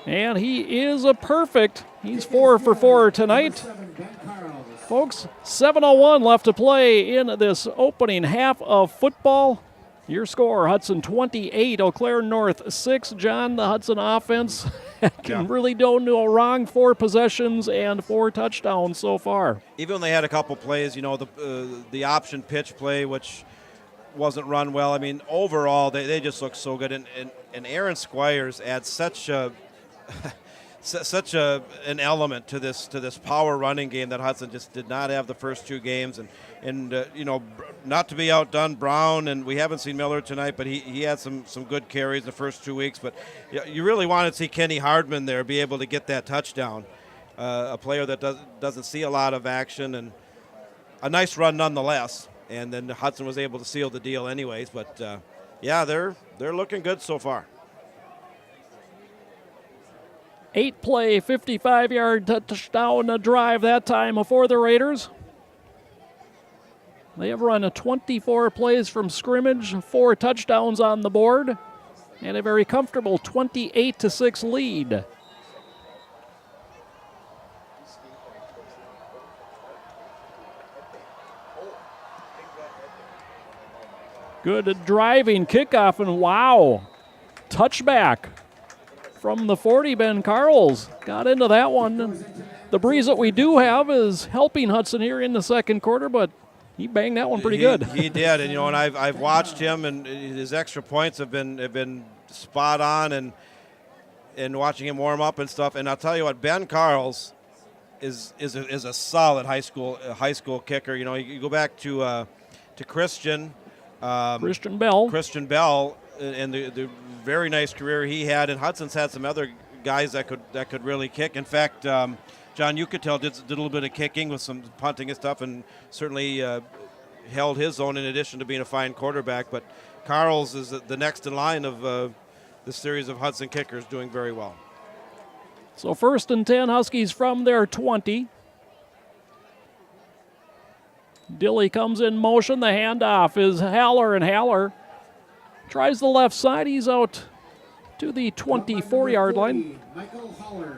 And he is a perfect. He's 4 for 4 tonight. Folks, 7:01 left to play in this opening half of football. Your score, Hudson 28, Eau Claire North 6. John, the Hudson offense can really do no wrong. 4 possessions and 4 touchdowns so far. Even when they had a couple plays, you know, the option pitch play, which wasn't run well. I mean, overall, they just look so good. And Aaron Squires adds such an element to this power running game that Hudson just did not have the first 2 games. And you know, not to be outdone, Brown, and we haven't seen Miller tonight, but he had some good carries the first 2 weeks. But you really want to see Kenny Hardman there be able to get that touchdown, a player that doesn't see a lot of action, and a nice run nonetheless. And then Hudson was able to seal the deal anyways. But yeah, they're looking good so far. 8-play, 55-yard touchdown drive that time for the Raiders. They have run 24 plays from scrimmage, 4 touchdowns on the board, and a very comfortable 28-6 lead. Good driving kickoff, and wow, touchback from the 40. Ben Carls got into that one. The breeze that we do have is helping Hudson here in the second quarter, but he banged that one pretty good. He did, and you know, and I've watched him, and his extra points have been spot on, and watching him warm up and stuff. And I'll tell you what, Ben Carls is a solid high school kicker. You know, you go back to Christian Bell, and the very nice career he had. And Hudson's had some other guys that could really kick. In fact, John Yucatel did a little bit of kicking with some punting and stuff, and certainly held his own in addition to being a fine quarterback. But Carls is the next in line of the series of Hudson kickers, doing very well. So 1st and 10, Huskies from their 20. Dilly comes in motion. The handoff is Haller, and Haller Tries the left side. He's out to the 24-yard line. Michael Holler.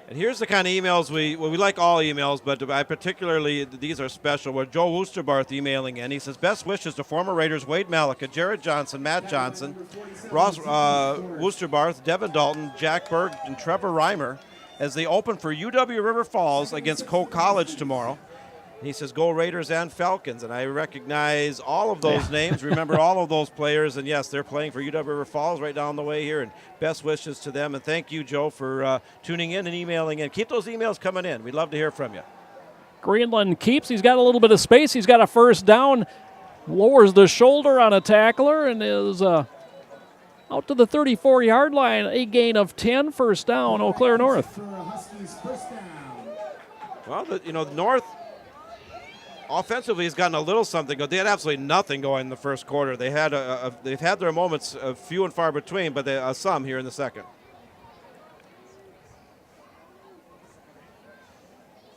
And here's the kind of emails we like all emails, but I particularly, these are special. Where Joe Woosterbarth emailing in. He says, best wishes to former Raiders Wade Malika, Jared Johnson, Matt Johnson, Ross Woosterbarth, Devin Dalton, Jack Berg, and Trevor Reimer as they open for UW River Falls against Cole College tomorrow. He says, go Raiders and Falcons. And I recognize all of those names, remember all of those players. And, yes, they're playing for UW River Falls right down the way here. And best wishes to them. And thank you, Joe, for tuning in and emailing in. Keep those emails coming in. We'd love to hear from you. Greenland keeps. He's got a little bit of space. He's got a first down. Lowers the shoulder on a tackler and is out to the 34-yard line. A gain of 10. First down, Eau Claire North. Well, North offensively has gotten a little something. They had absolutely nothing going in the first quarter. They've had their moments, few and far between, but some here in the second.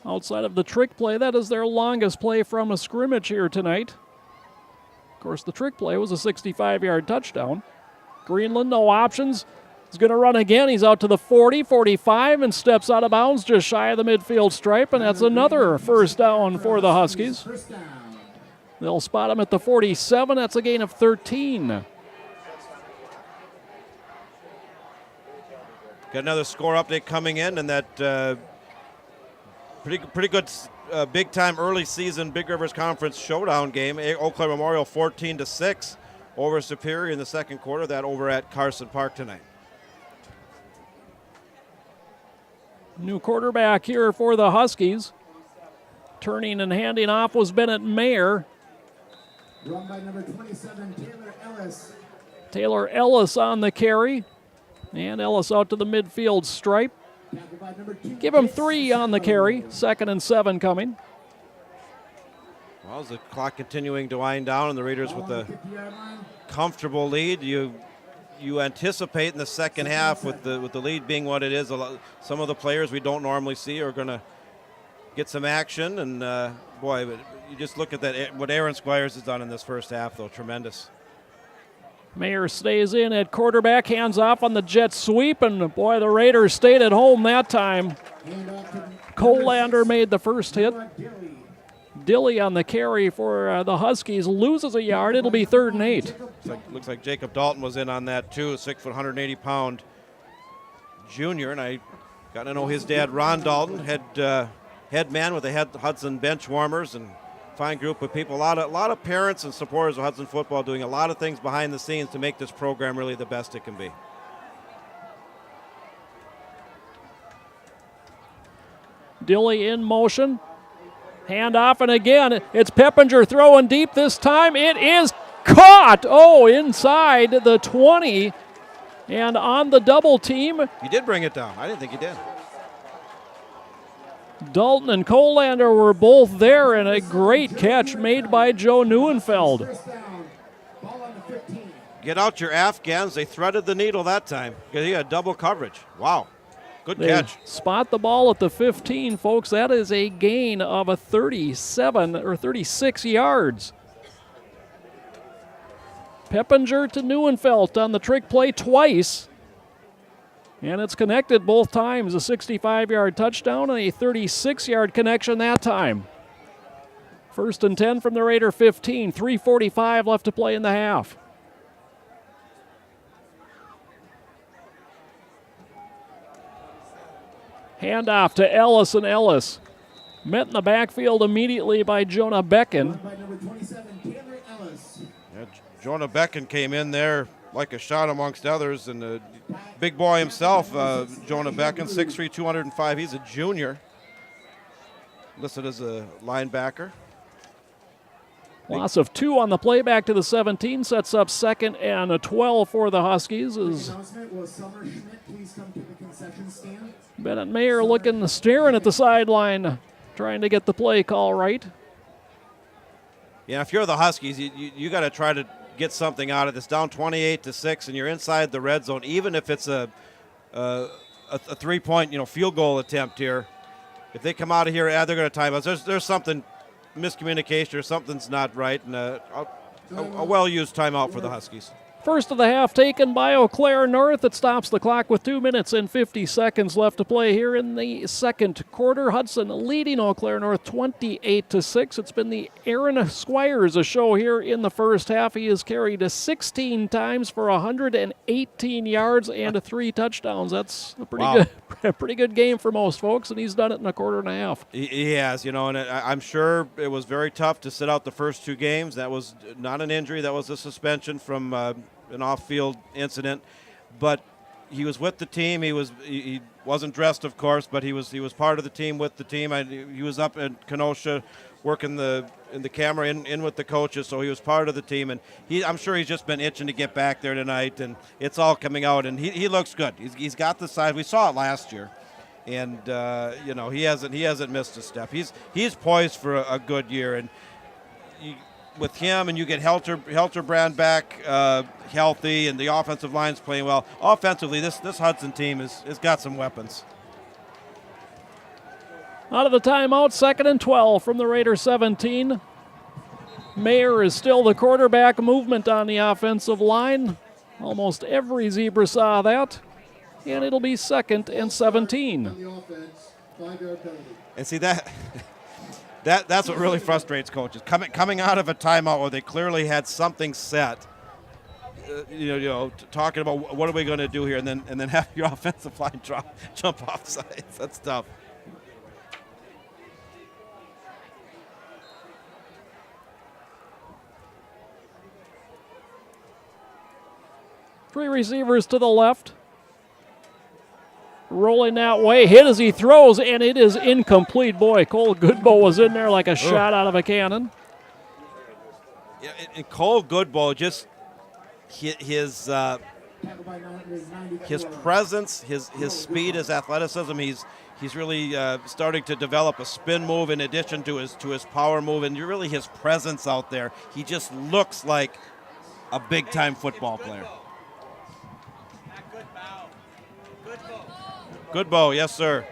Outside of the trick play, that is their longest play from a scrimmage here tonight. Of course, the trick play was a 65-yard touchdown. Greenland, no options. He's going to run again. He's out to the 40, 45, and steps out of bounds just shy of the midfield stripe, and that's another first down for the Huskies. They'll spot him at the 47. That's a gain of 13. Got another score update coming in, and that pretty good big-time early season Big Rivers Conference showdown game. Eau Claire Memorial 14-6 over Superior in the second quarter. That over at Carson Park tonight. New quarterback here for the Huskies. Turning and handing off was Bennett Mayer. Run by number 27, Taylor Ellis. Taylor Ellis on the carry. And Ellis out to the midfield stripe. Give him 3 on the carry. 2nd and 7 coming. Well, as the clock continuing to wind down and the Raiders with a comfortable lead, you anticipate in the second half with the lead being what it is, some of the players we don't normally see are going to get some action. And, boy, you just look at that, what Aaron Squires has done in this first half, though, tremendous. Mayer stays in at quarterback, hands off on the jet sweep, and, boy, the Raiders stayed at home that time. Colander made the first hit. Dilly on the carry for the Huskies loses a yard. It'll be 3rd and 8. Looks like Jacob Dalton was in on that too, 6 foot, 180-pound junior, and I got to know his dad, Ron Dalton, head man with the Hudson bench warmers, and fine group of people. A lot of parents and supporters of Hudson football doing a lot of things behind the scenes to make this program really the best it can be. Dilly in motion. Hand off, and again, it's Peppinger throwing deep this time. It is caught. Oh, inside the 20. And on the double team. He did bring it down. I didn't think he did. Dalton and Colander were both there, and a great catch made by Joe Neuenfeld. Get out your Afghans. They threaded the needle that time because he had double coverage. Wow. Good catch. Spot the ball at the 15, folks. That is a gain of a 37 or 36 yards. Peppinger to Neuenfeld on the trick play twice. And it's connected both times. A 65-yard touchdown and a 36-yard connection that time. 1st and 10 from the Raider 15. 3:45 left to play in the half. Handoff to Ellis, and Ellis met in the backfield immediately by Jonah Becken. Yeah, Jonah Becken came in there like a shot amongst others, and the big boy himself, Jonah Becken, 6'3", 205. He's a junior, listed as a linebacker. Loss of 2 on the play back to the 17, sets up 2nd and a 12 for the Huskies. Bennett Mayer looking, staring at the sideline, trying to get the play call right. Yeah, if you're the Huskies, you got to try to get something out of this. Down 28-6, and you're inside the red zone. Even if it's a 3-point, field goal attempt here, if they come out of here, they're going to time us. There's something miscommunication or something's not right, and a well-used timeout for the Huskies. First of the half taken by Eau Claire North. It stops the clock with 2 minutes and 50 seconds left to play here in the second quarter. Hudson leading Eau Claire North 28-6. It's been the Aaron Squires show here in the first half. He has carried 16 times for 118 yards and 3 touchdowns. That's a pretty good game for most folks, and he's done it in a quarter and a half. He has, and I'm sure it was very tough to sit out the first 2 games. That was not an injury. That was a suspension from an off-field incident, but he was with the team. He wasn't dressed, of course, but he was part of the team with the team. He was up in Kenosha working in the camera in with the coaches, so he was part of the team. And I'm sure he's just been itching to get back there tonight, and it's all coming out. And he looks good. He's got the size. We saw it last year, and he hasn't missed a step. He's poised for a good year, and with him, and you get Helterbrand back healthy, and the offensive line's playing well. Offensively, this Hudson team has got some weapons. Out of the timeout, 2nd and 12 from the Raider 17. Mayer is still the quarterback. Movement on the offensive line. Almost every Zebra saw that. And it'll be 2nd and 17. On the offense, 5-yard penalty. And see that's what really frustrates coaches. Coming out of a timeout where they clearly had something set, talking about what are we going to do here, and then have your offensive line jump off sides. That's tough. Three receivers to the left. Rolling that way, hit as he throws, and it is incomplete. Boy, Cole Goodbow was in there like a shot out of a cannon. Yeah, and Cole Goodbow, just his presence, his speed, his athleticism. He's really starting to develop a spin move in addition to his power move, and really his presence out there. He just looks like a big time football player. Goodbow, yes, sir.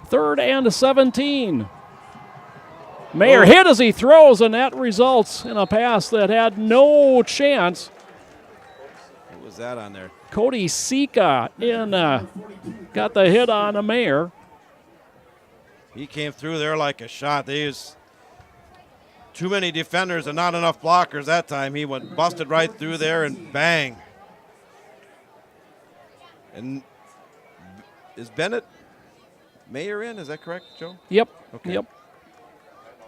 Third and 17. Mayer hit as he throws, and that results in a pass that had no chance. What was that on there? Cody Sika got the hit on a Mayer. He came through there like a shot. There's too many defenders and not enough blockers that time. He went busted right through there and bang. And is Bennett Mayer in? Is that correct, Joe? Yep. Okay. Yep.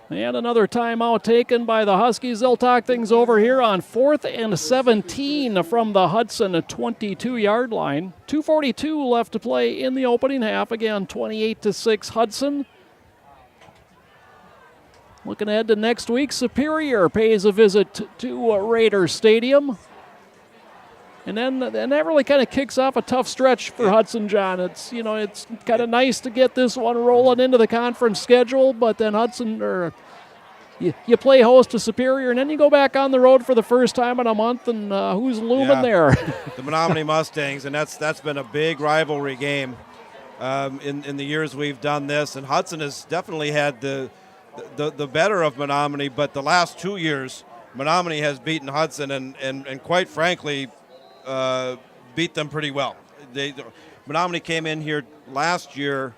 And another timeout taken by the Huskies. They'll talk things over here on 4th and 17 from the Hudson 22-yard line. 2:42 left to play in the opening half. Again, 28-6 Hudson. Looking ahead to next week, Superior pays a visit to Raider Stadium. And then that really kind of kicks off a tough stretch for Hudson, John. It's kind of nice to get this one rolling into the conference schedule, but then you play host to Superior, and then you go back on the road for the first time in a month, and who's looming there? The Menominee Mustangs, and that's been a big rivalry game in the years we've done this. And Hudson has definitely had the better of Menominee, but the last 2 years, Menominee has beaten Hudson, and quite frankly, beat them pretty well. Menominee came in here last year,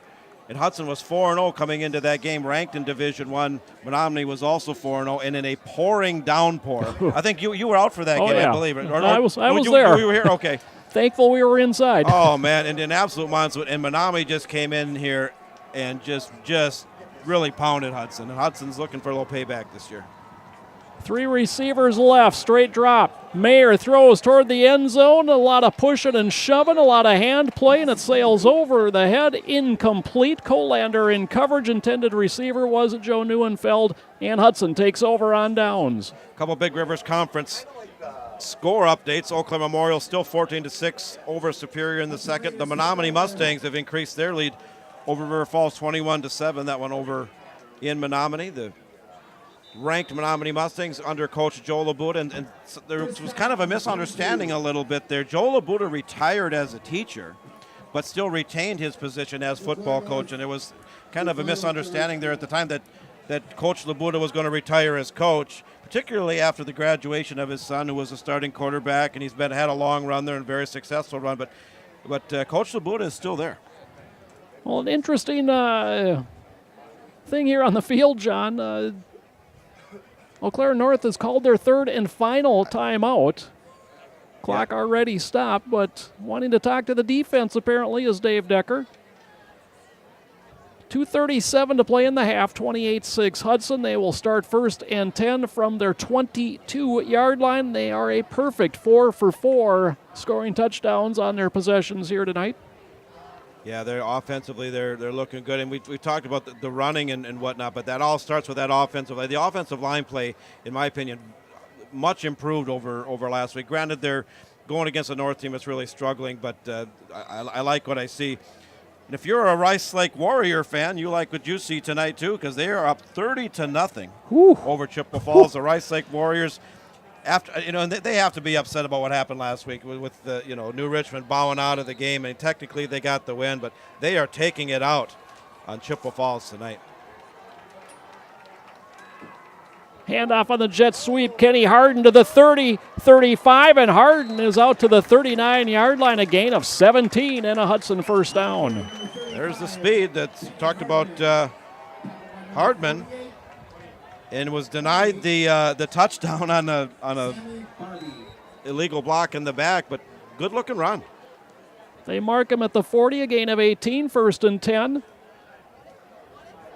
and Hudson was 4-0 coming into that game, ranked in Division I. Menominee was also 4-0, and in a pouring downpour. I think you were out for that game, yeah. I believe. I was there. You were here? Okay. Thankful we were inside. Oh, man, and an absolute monster. And Menominee just came in here and just really pounded Hudson, and Hudson's looking for a little payback this year. Three receivers left, straight drop. Mayer throws toward the end zone. A lot of pushing and shoving, a lot of hand play, and it sails over the head. Incomplete. Colander in coverage. Intended receiver was Joe Neuenfeld, and Hudson takes over on downs. A couple Big Rivers Conference score updates. Eau Claire Memorial still 14-6 over Superior in the second. The Menominee Mustangs have increased their lead over River Falls 21-7. That one over in Menominee. The ranked Menominee Mustangs under Coach Joe Labuda, and there was kind of a misunderstanding a little bit there. Joe Labuda retired as a teacher, but still retained his position as football coach. And it was kind of a misunderstanding there at the time that Coach Labuda was going to retire as coach, particularly after the graduation of his son, who was a starting quarterback, and he's had a long run there and very successful run. But Coach Labuda is still there. Well, an interesting thing here on the field, John. Eau Claire North has called their third and final timeout. Clock already stopped, but wanting to talk to the defense apparently is Dave Decker. 2:37 to play in the half, 28-6 Hudson. They will start 1st and 10 from their 22-yard line. They are a perfect 4 for 4 scoring touchdowns on their possessions here tonight. Yeah, they're offensively, they're looking good. And we talked about the running and whatnot, but that all starts with that offensive line. The offensive line play, in my opinion, much improved over last week. Granted, they're going against a North team that's really struggling, but I like what I see. And if you're a Rice Lake Warrior fan, you like what you see tonight too, because they are up 30-0 over Chippewa Falls. The Rice Lake Warriors, after and they have to be upset about what happened last week with the New Richmond bowing out of the game. And technically they got the win, but they are taking it out on Chippewa Falls tonight. Handoff on the jet sweep. Kenny Harden to the 30, 35, and Harden is out to the 39-yard line. A gain of 17 and a Hudson first down. There's the speed that's talked about. Hardman, and was denied the touchdown on a illegal block in the back, but good-looking run. They mark him at the 40, a gain of 18, 1st and 10.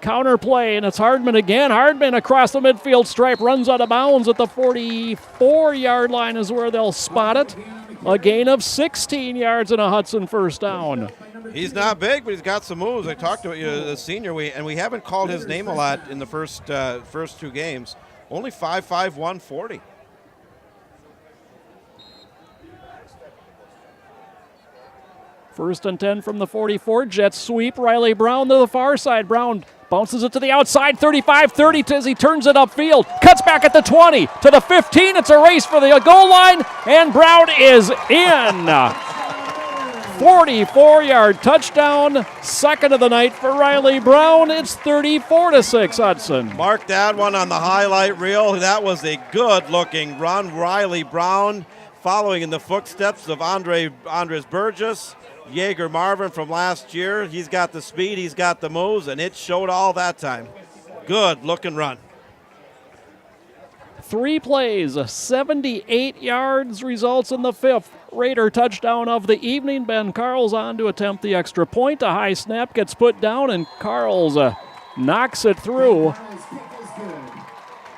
Counter play, and it's Hardman again. Hardman across the midfield stripe, runs out of bounds at the 44-yard line is where they'll spot it. A gain of 16 yards and a Hudson first down. He's not big, but he's got some moves. I talked to the senior, and we haven't called his name a lot in the first 2 games. Only 5'5", 140. First and 10 from the 44. Jet sweep. Riley Brown to the far side. Brown bounces it to the outside. 35-30 as he turns it upfield. Cuts back at the 20 to the 15. It's a race for the goal line, and Brown is in. 44-yard touchdown. Second of the night for Riley Brown. It's 34-6 Hudson. Mark that one on the highlight reel. That was a good-looking run. Riley Brown following in the footsteps of Andres Burgess. Jaeger Marvin from last year. He's got the speed, he's got the moves, and it showed all that time. Good looking run. 3 plays, 78 yards results in the 5th Raider touchdown of the evening. Ben Carl's on to attempt the extra point. A high snap gets put down, and Carl's knocks it through.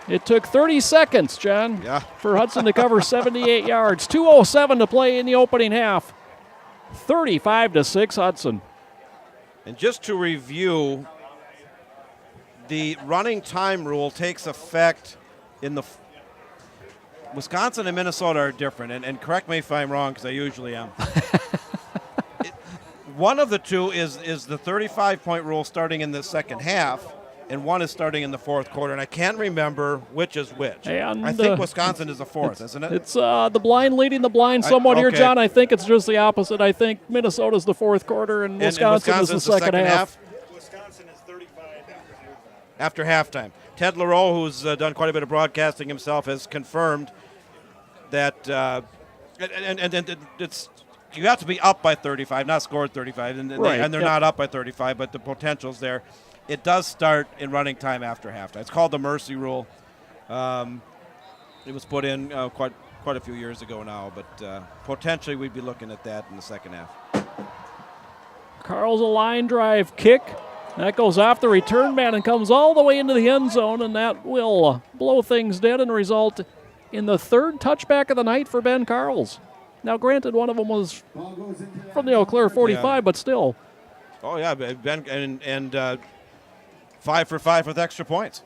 It took 30 seconds, John, for Hudson to cover 78 yards. 2:07 to play in the opening half. 35-6 Hudson. And just to review, the running time rule takes effect in the Wisconsin and Minnesota are different, and correct me if I'm wrong because I usually am. One of the two is the 35-point rule starting in the second half, and one is starting in the fourth quarter, and I can't remember which is which. And I think Wisconsin is the fourth, isn't it? It's the blind leading the blind somewhat here, John. I think it's just the opposite. I think Minnesota's the fourth quarter, and Wisconsin is the second half. Wisconsin is 35 after halftime. Ted Leroux, who's done quite a bit of broadcasting himself, has confirmed that and it's you have to be up by 35, not scored 35, and they're not up by 35, but the potential's there. It does start in running time after halftime. It's called the Mercy Rule. It was put in quite a few years ago now, but potentially we'd be looking at that in the second half. Carl's a line drive kick. That goes off the return man and comes all the way into the end zone, and that will blow things dead and result in the 3rd touchback of the night for Ben Carls. Now, granted, one of them was from the Eau Claire 45, but still. Oh, yeah, Ben, and 5 for 5 with extra points.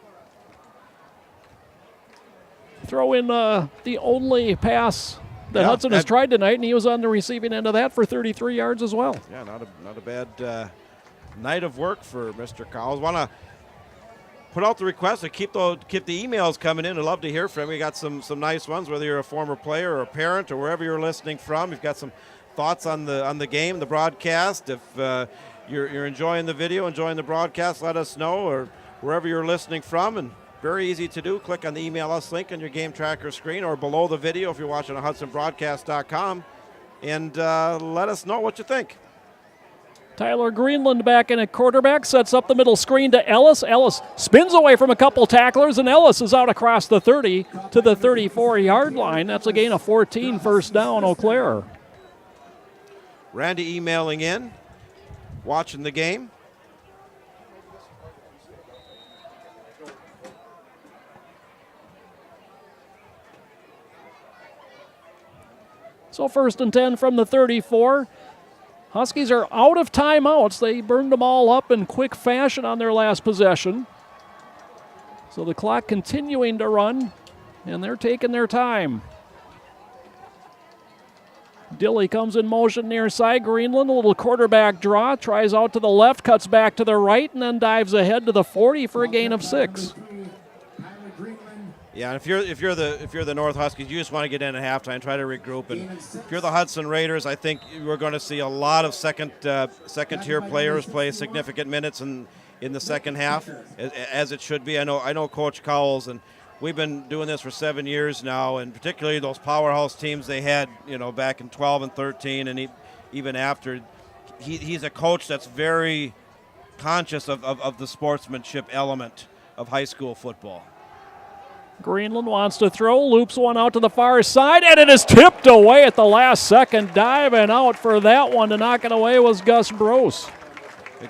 Throw in the only pass that Hudson has tried tonight, and he was on the receiving end of that for 33 yards as well. Yeah, not a bad night of work for Mr. Carls. Want to put out the request to keep the emails coming in. I'd love to hear from you. We got some nice ones, whether you're a former player or a parent or wherever you're listening from. We've got some thoughts on the game, the broadcast. If you're enjoying the video, enjoying the broadcast, let us know, or wherever you're listening from. And very easy to do. Click on the Email Us link on your game tracker screen or below the video if you're watching on HudsonBroadcast.com. And let us know what you think. Tyler Greenland back in at quarterback, sets up the middle screen to Ellis. Ellis spins away from a couple tacklers, and Ellis is out across the 30 to the 34-yard line. That's a gain of 14, first down, Eau Claire. Randy emailing in, watching the game. So 1st and 10 from the 34. Huskies are out of timeouts. They burned them all up in quick fashion on their last possession. So the clock continuing to run, and they're taking their time. Dilly comes in motion near side. Greenland, a little quarterback draw, tries out to the left, cuts back to the right, and then dives ahead to the 40 for a gain of 6. Yeah, and if you're the North Huskies, you just want to get in at halftime, try to regroup. And if you're the Hudson Raiders, I think we're going to see a lot of second-tier players play significant minutes in the second half, as it should be. I know Coach Cowles, and we've been doing this for 7 years now, and particularly those powerhouse teams they had, back in 12 and 13, and even after. He's a coach that's very conscious of the sportsmanship element of high school football. Greenland wants to throw, loops one out to the far side, and it is tipped away at the last second. Diving out for that one to knock it away was Gus Brose.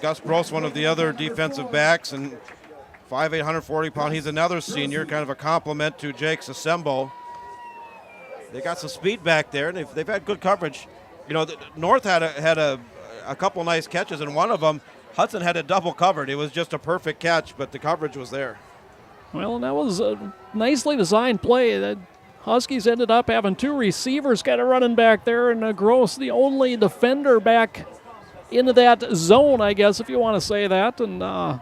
Gus Brose, one of the other defensive backs, and 5'8", 140 pound. He's another senior, kind of a compliment to Jake Sasembo. They got some speed back there, and they've had good coverage. North had a couple nice catches, and one of them, Hudson had it double covered. It was just a perfect catch, but the coverage was there. Well, and that was a nicely designed play. The Huskies ended up having 2 receivers kind of running back there, and Gross, the only defender back into that zone, I guess, if you want to say that, and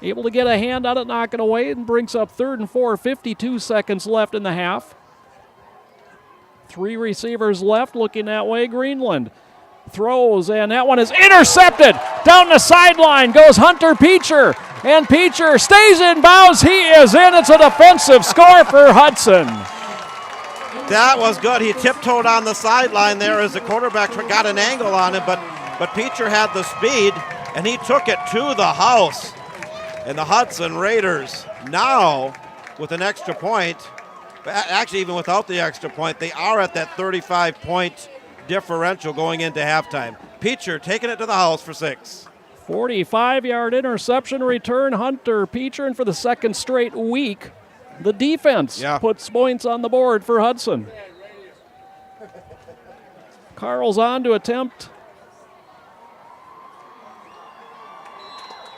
able to get a hand on it, knock it away, and brings up 3rd and 4, 52 seconds left in the half. 3 receivers left looking that way. Greenland throws, and that one is intercepted. Down the sideline goes Hunter Peacher, and Peacher stays in bounds. He is in. It's a defensive score for Hudson. That was good. He tiptoed on the sideline there as the quarterback got an angle on him, but Peacher had the speed, and he took it to the house. And the Hudson Raiders now, with an extra point, actually even without the extra point, they are at that 35-point differential going into halftime. Peacher taking it to the house for 6. 45-yard interception return, Hunter Peacher, and for the second straight week, the defense puts points on the board for Hudson. Carl's on to attempt,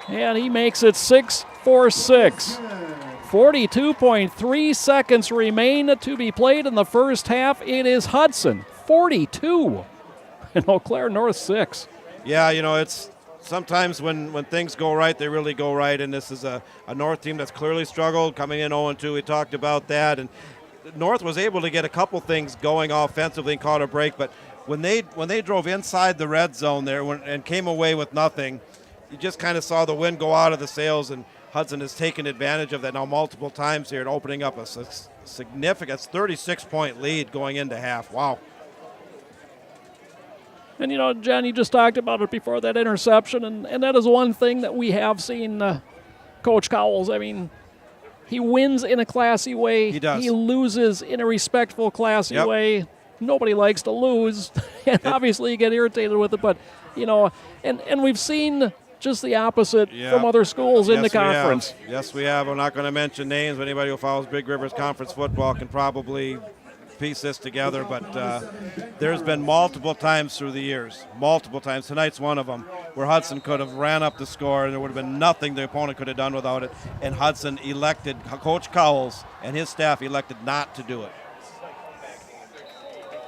and he makes it 6 for 6. 42.3 seconds remain to be played in the first half. It is Hudson 42 and Eau Claire North 6. Yeah, it's sometimes when things go right, they really go right, and this is a North team that's clearly struggled, coming in 0-2. We talked about that, and North was able to get a couple things going offensively and caught a break, but when they drove inside the red zone there and came away with nothing, you just kind of saw the wind go out of the sails, and Hudson has taken advantage of that now multiple times here and opening up a significant 36-point lead going into half. Wow. And, Jen, you just talked about it before, that interception, and that is one thing that we have seen Coach Cowles. I mean, he wins in a classy way. He does. He loses in a respectful, classy way. Nobody likes to lose, and obviously you get irritated with it, but, and we've seen just the opposite from other schools in the conference. Yes, we have. I'm not going to mention names, but anybody who follows Big Rivers Conference football can probably piece this together, but there's been multiple times through the years, multiple times. Tonight's one of them, where Hudson could have ran up the score and there would have been nothing the opponent could have done without it, and Hudson elected, Coach Cowles and his staff elected not to do it.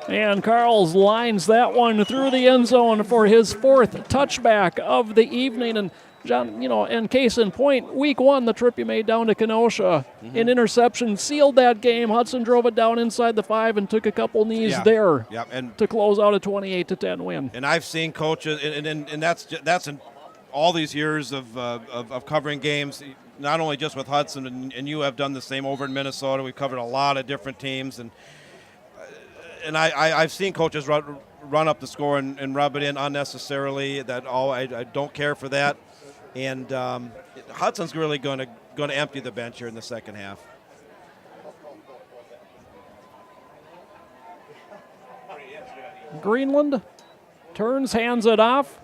And Carls lines that one through the end zone for his 4th touchback of the evening. And John, and case in point, week 1, the trip you made down to Kenosha, an interception sealed that game. Hudson drove it down inside the 5 and took a couple knees there to close out a 28-10 win. And I've seen coaches, and that's in all these years of covering games, not only just with Hudson, and you have done the same over in Minnesota. We've covered a lot of different teams, and I've seen coaches run up the score and rub it in unnecessarily. I don't care for that. And Hudson's really going to empty the bench here in the second half. Greenland turns, hands it off.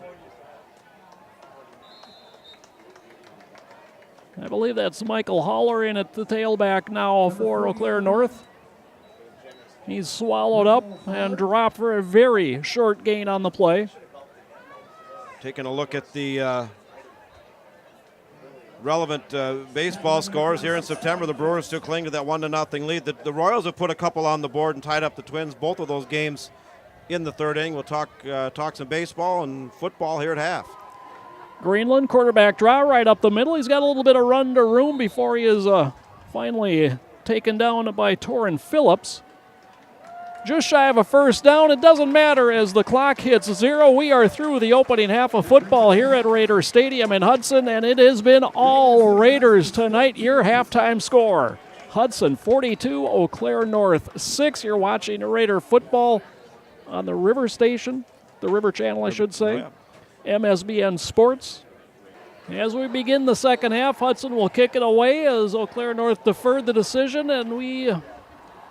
I believe that's Michael Haller in at the tailback now for Eau Claire North. He's swallowed up and dropped for a very short gain on the play. Taking a look at the relevant baseball scores here in September. The Brewers still cling to that 1-0 lead. The Royals have put a couple on the board and tied up the Twins. Both of those games in the third inning. We'll talk some baseball and football here at half. Greenland, quarterback draw right up the middle. He's got a little bit of run to room before he is finally taken down by Torrin Phillips. Just shy of a first down. It doesn't matter as the clock hits 0. We are through the opening half of football here at Raider Stadium in Hudson, and it has been all Raiders tonight. Your halftime score, Hudson 42, Eau Claire North 6. You're watching Raider football on the River Station, the River Channel, I should say, MSBN Sports. As we begin the second half, Hudson will kick it away as Eau Claire North deferred the decision, and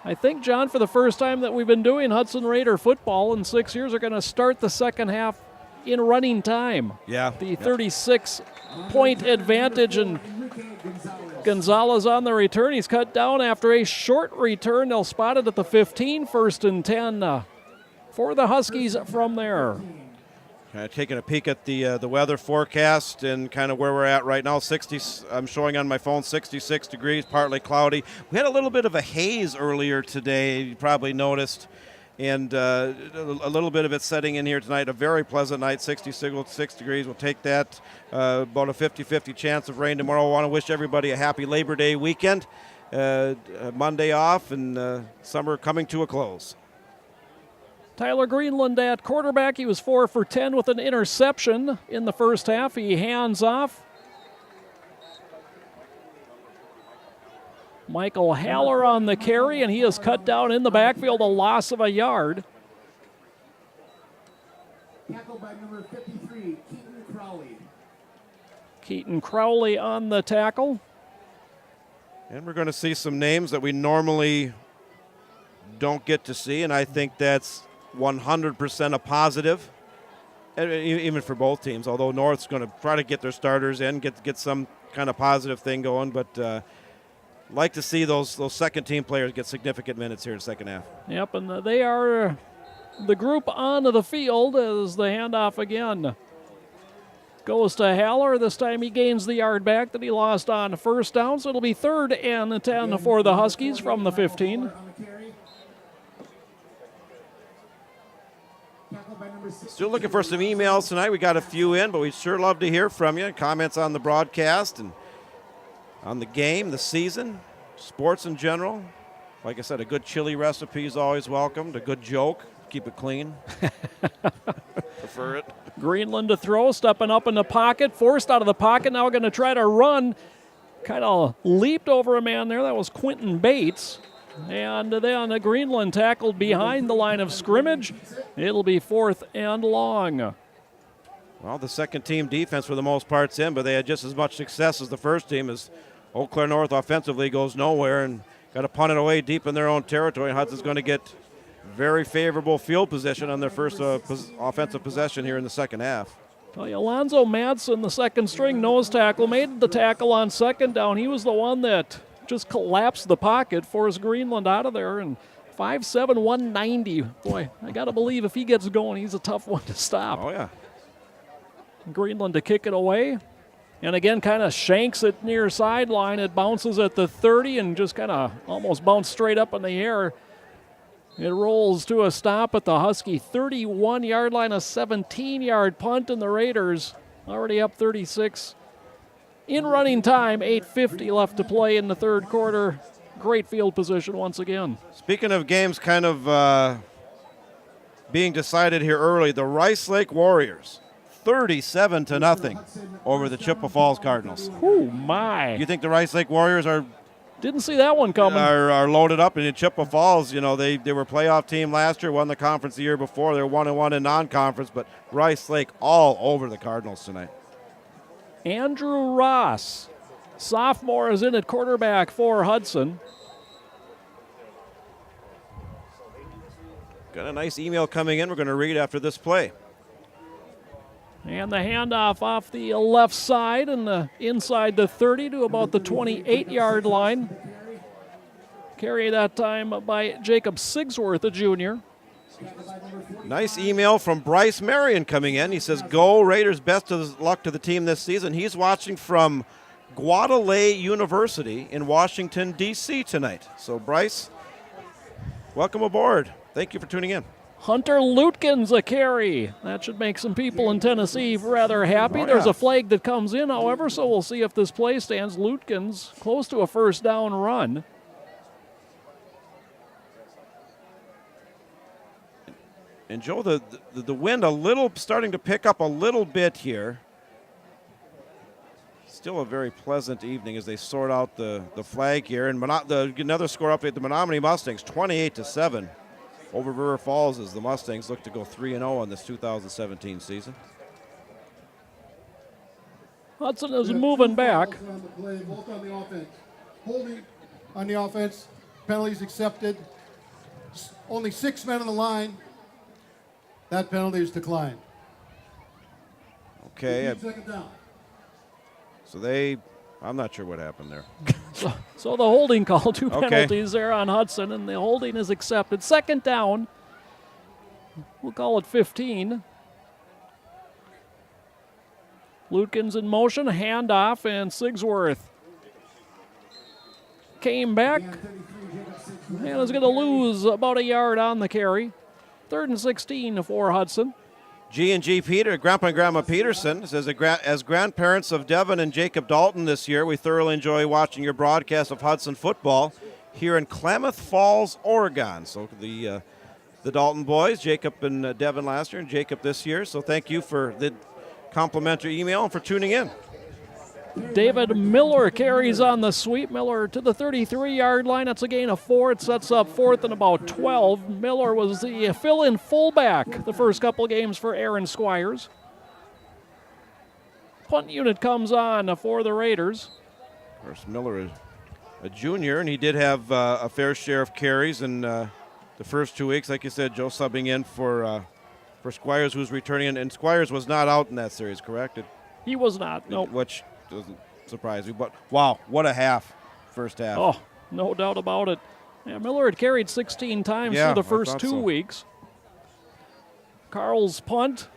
I think, John, for the first time that we've been doing Hudson Raider football in 6 years, are going to start the second half in running time. Yeah. The 36-point advantage, and Gonzalez on the return. He's cut down after a short return. They'll spot it at the 15, 1st and 10 for the Huskies from there. Kind of taking a peek at the weather forecast and kind of where we're at right now. 60, I'm showing on my phone 66 degrees, partly cloudy. We had a little bit of a haze earlier today, you probably noticed, and a little bit of it setting in here tonight. A very pleasant night, 66 degrees. We'll take that. About a 50-50 chance of rain tomorrow. I want to wish everybody a happy Labor Day weekend. Monday off and summer coming to a close. Tyler Greenland at quarterback. He was 4 for 10 with an interception in the first half. He hands off. Michael Haller on the carry, and he is cut down in the backfield, a loss of a yard. Tackled by number 53, Keaton Crowley. Keaton Crowley on the tackle. And we're going to see some names that we normally don't get to see, and I think that's 100% a positive, even for both teams, although North's going to try to get their starters in, get some kind of positive thing going, but like to see those second-team players get significant minutes here in the second half. Yep, and they are the group onto the field as the handoff again goes to Haller. This time he gains the yard back that he lost on first down, so it'll be 3rd and 10 for the Huskies from the 15. Still looking for some emails tonight. We got a few in, but we'd sure love to hear from you. Comments on the broadcast and on the game, the season, sports in general. Like I said, a good chili recipe is always welcomed. A good joke, keep it clean. Prefer it. Greenland to throw, stepping up in the pocket, forced out of the pocket. Now going to try to run. Kind of leaped over a man there. That was Quentin Bates. And then Greenland tackled behind the line of scrimmage. It'll be 4th and long. Well, the second-team defense for the most part's in, but they had just as much success as the first team as Eau Claire North offensively goes nowhere and got to punt it away deep in their own territory. Hudson's going to get very favorable field position on their first offensive possession here in the second half. Well, Alonzo Madsen, the second-string nose tackle, made the tackle on second down. He was the one that just collapsed the pocket, forced Greenland out of there, and 5'7", 190. Boy, I got to believe if he gets going, he's a tough one to stop. Oh, yeah. Greenland to kick it away. And again, kind of shanks it near sideline. It bounces at the 30 and just kind of almost bounced straight up in the air. It rolls to a stop at the Husky 31-yard line, a 17-yard punt, and the Raiders already up 36 in running time, 8:50 left to play in the third quarter. Great field position once again. Speaking of games kind of being decided here early, the Rice Lake Warriors, 37-0 over the Chippewa Falls Cardinals. Oh my. You think the Rice Lake Warriors are Didn't see that one coming. are loaded up? And in Chippewa Falls, you know, they were a playoff team last year, won the conference the year before. They're 1-1 in non-conference, but Rice Lake all over the Cardinals tonight. Andrew Ross, sophomore, is in at quarterback for Hudson. Got a nice email coming in we're going to read after this play. And the handoff off the left side and inside the 30 to about the 28-yard line. Carry that time by Jacob Sigsworth, a junior. Nice email from Bryce Marion coming in. He says, "Go Raiders, best of luck to the team this season." He's watching from Guadalajara University in Washington, D.C. tonight. So, Bryce, welcome aboard. Thank you for tuning in. Hunter Lutkins a carry. That should make some people in Tennessee rather happy. Oh, There's yeah. a flag that comes in, however, so we'll see if this play stands. Lutkins close to a first down run. And Joe, the wind a little starting to pick up a little bit here. Still a very pleasant evening as they sort out the flag here. And another score update: the Menominee Mustangs 28-7 over River Falls as the Mustangs look to go 3-0 in this 2017 season. Hudson is moving back. On the play, both on the offense. Holding on the offense, penalties accepted. Only 6 men on the line. That penalty is declined. Okay, Second down. so I'm not sure what happened there. So the holding call, two Okay. penalties there on Hudson, and the holding is accepted. Second down, we'll call it 15. Lutkins in motion, handoff, and Sigsworth came back and is going to lose about a yard on the carry. 3rd and 16 for Hudson. G&G Peter, Grandpa and Grandma Peterson says, as grandparents of Devin and Jacob Dalton this year, we thoroughly enjoy watching your broadcast of Hudson football here in Klamath Falls, Oregon. So the Dalton boys, Jacob and Devin last year and Jacob this year. So thank you for the complimentary email and for tuning in. David Miller carries on the sweep. Miller to the 33-yard line. That's a gain of 4. It sets up 4th and about 12. Miller was the fill-in fullback the first couple games for Aaron Squires. Punt unit comes on for the Raiders. Of course, Miller is a junior, and he did have a fair share of carries in the first 2 weeks. Like you said, Joe subbing in for Squires, who's returning, and Squires was not out in that series, correct? He was not, no. Which doesn't surprise me, but wow, what a first half. Oh, no doubt about it. Yeah, Miller had carried 16 times Yeah, through the I first thought 2 so. weeks. Carl's punt,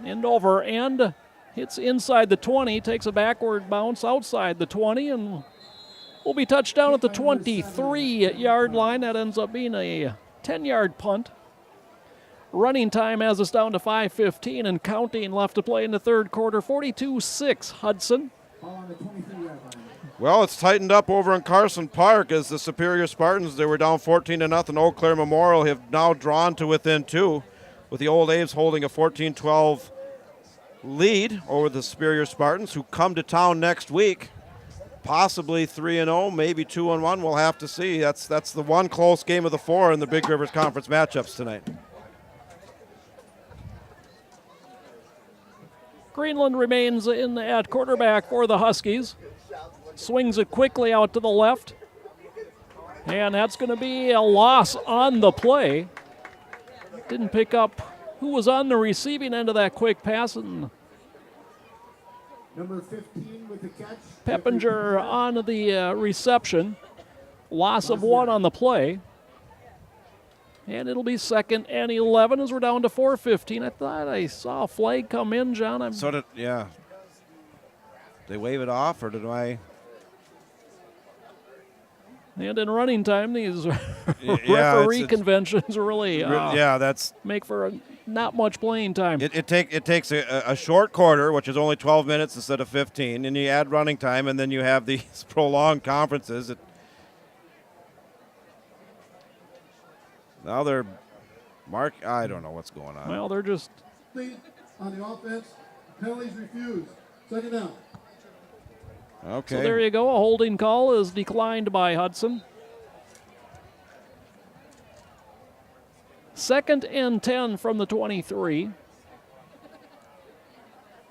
end over end, hits inside the 20, takes a backward bounce outside the 20, and will be touched down at the 23-yard line. That ends up being a 10-yard punt. Running time has us down to 5:15 and counting left to play in the third quarter. 42-6 Hudson. Well, it's tightened up over in Carson Park as the Superior Spartans, they were down 14-0. Eau Claire Memorial have now drawn to within 2, with the Old Aves holding a 14-12 lead over the Superior Spartans, who come to town next week. Possibly 3-0, maybe 2-1. We'll have to see. That's the one close game of the 4 in the Big Rivers Conference matchups tonight. Greenland remains at quarterback for the Huskies. Swings it quickly out to the left. And that's going to be a loss on the play. Didn't pick up who was on the receiving end of that quick pass. And Number 15 with the catch. Peppinger on the reception. Loss of 1 on the play. And it'll be 2nd and 11 as we're down to 4:15. I thought I saw a flag come in, John. Yeah. They wave it off, or did I? And in running time, these referee conventions really that's make for not much playing time. It takes a short quarter, which is only 12 minutes instead of 15, and you add running time, and then you have these prolonged conferences. Now they're I don't know what's going on. Well, they're just On the offense, penalties refused. Second down. Okay. So there you go. A holding call is declined by Hudson. 2nd and 10 from the 23.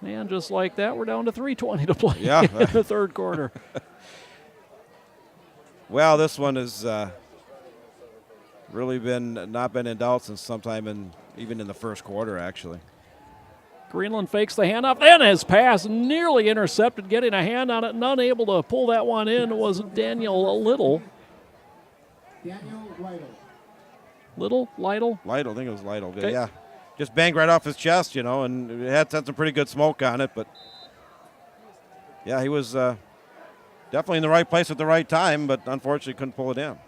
And just like that, we're down to 3:20 to play Yeah. in the third quarter. Well, this one has really not been in doubt since sometime even in the first quarter, actually. Greenland fakes the handoff, then his pass nearly intercepted, getting a hand on it, and unable to pull that one in was Daniel Little. Daniel Lytle. Lytle? Lytle, I think it was Lytle. Okay. Yeah. Just banged right off his chest, and it had some pretty good smoke on it. But, yeah, he was definitely in the right place at the right time, but unfortunately couldn't pull it in.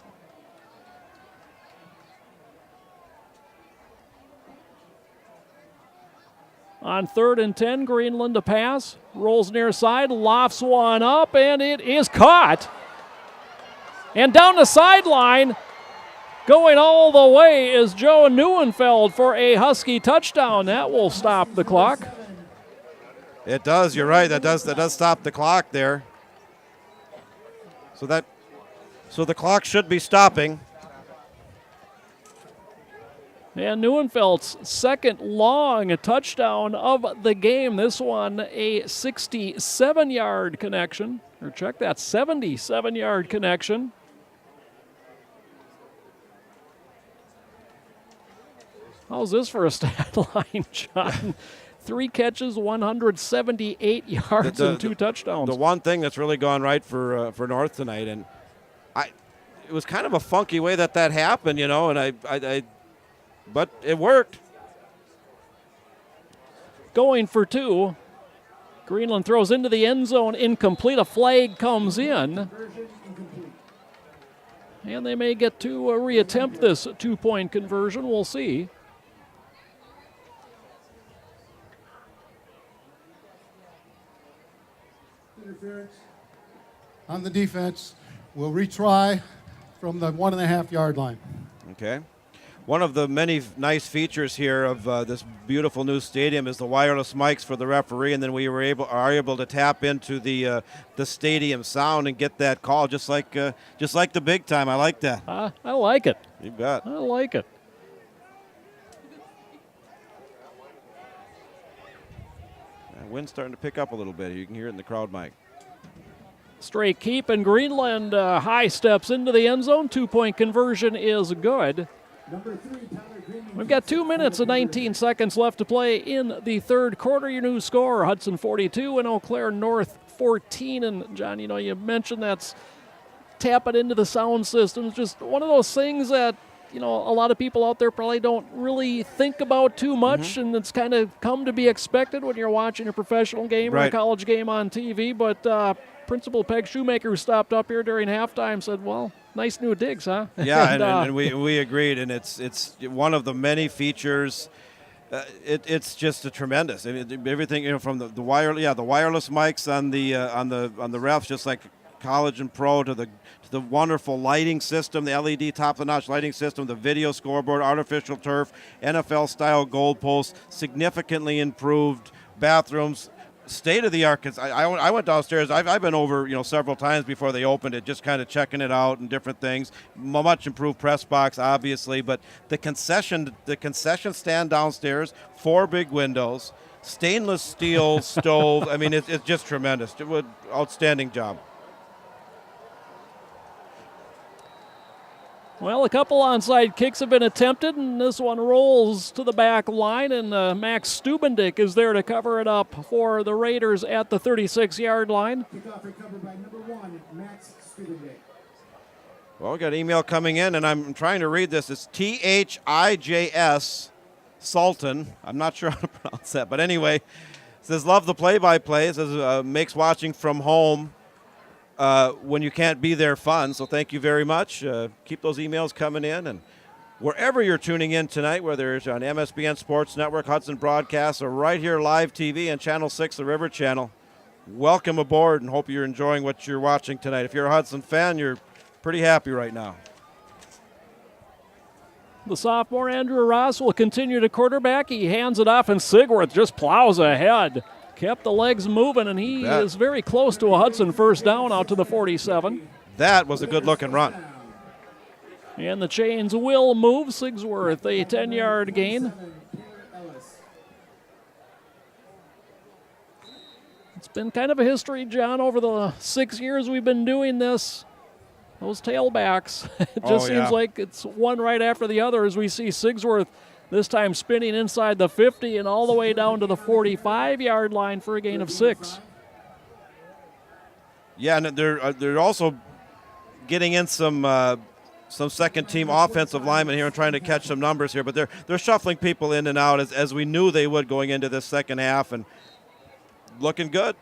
On 3rd and 10, Greenland to pass. Rolls near side, lofts one up, and it is caught. And down the sideline, going all the way, is Joe Neuenfeld for a Husky touchdown. That will stop the clock. It does. You're right. That does stop the clock there. So the clock should be stopping. And Neuenfeld's second long touchdown of the game. This one a 67-yard connection. Or check that, 77-yard connection. How's this for a stat line, John? 3 catches, 178 yards, and 2 touchdowns. The one thing that's really gone right for North tonight, and it was kind of a funky way that happened, and but it worked. Going for 2. Greenland throws into the end zone, incomplete. A flag comes in. And they may get to reattempt this 2-point conversion. We'll see. Interference on the defense. We'll retry from the 1.5-yard line. Okay. One of the many nice features here of this beautiful new stadium is the wireless mics for the referee, and then we are able to tap into the stadium sound and get that call just like the big time. I like that. I like it. You bet. I like it. Wind's starting to pick up a little bit. You can hear it in the crowd mic. Straight keep, and Greenland high steps into the end zone. 2-point conversion is good. We've got 2 minutes and 19 seconds left to play in the third quarter. Your new score, Hudson 42 and Eau Claire North 14. And, John, you mentioned that's tapping into the sound system. It's just one of those things that, a lot of people out there probably don't really think about too much, and it's kind of come to be expected when you're watching a professional game or a college game on TV. But Principal Peg Shoemaker, who stopped up here during halftime, said, well, nice new digs, huh? Yeah, and we agreed, and it's one of the many features. It's just a tremendous. I mean, everything from the wireless mics on the refs, just like college and pro, to the wonderful lighting system, the LED top-of-the-notch lighting system, the video scoreboard, artificial turf, NFL-style goalposts, significantly improved bathrooms. State-of-the-art. Cause I went downstairs. I've been over several times before they opened it, just kind of checking it out and different things. Much improved press box, obviously, but the concession stand downstairs, 4 big windows, stainless steel stove. I mean, it's just tremendous. Outstanding job. Well, a couple onside kicks have been attempted, and this one rolls to the back line, and Max Stubendick is there to cover it up for the Raiders at the 36-yard line. Kickoff recovered by number 1, Max Stubendick. Well, we got an email coming in, and I'm trying to read this. It's THIJS Sultan. I'm not sure how to pronounce that, but anyway, it says, love the play-by-play. It says, makes watching from home when you can't be there fun, so thank you very much. Keep those emails coming in, and Wherever you're tuning in tonight, whether it's on MSBN Sports Network, Hudson Broadcast, or right here live TV and Channel 6, the River Channel, welcome aboard and hope you're enjoying what you're watching tonight. If you're a Hudson fan, you're pretty happy right now. The sophomore Andrew Ross will continue to quarterback. He hands it off, and Sigworth just plows ahead. Kept the legs moving, and he is very close to a Hudson first down out to the 47. That was a good-looking run. And the chains will move. Sigsworth, a 10-yard gain. It's been kind of a history, John, over the 6 years we've been doing this. Those tailbacks, it just seems like it's one right after the other as we see Sigsworth this time spinning inside the 50 and all the way down to the 45-yard line for a gain of 6. Yeah, and they're also getting in some second-team offensive linemen here and trying to catch some numbers here, but they're shuffling people in and out as we knew they would going into this second half, and looking good.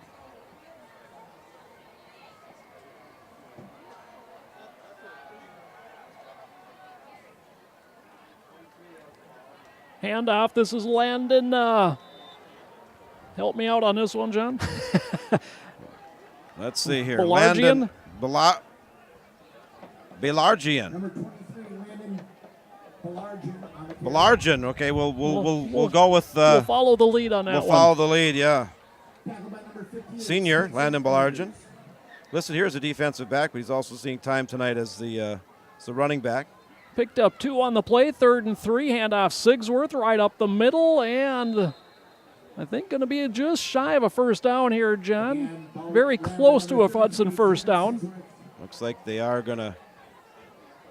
Handoff. This is Landon. Help me out on this one, John. Let's see here. Belargian? Landon Belargian. Number 23, Landon Belargian on the carry. Belargian. Okay, we'll go with. We'll follow the lead on that We'll one. follow the lead. Yeah. Tackled by number 58. Senior Landon Belargian. Listed here as a defensive back, but he's also seeing time tonight as the running back. Picked up 2 on the play, 3rd and 3. Handoff Sigsworth right up the middle, and I think going to be just shy of a first down here, John. Very close to a Hudson first down. Looks like they are going to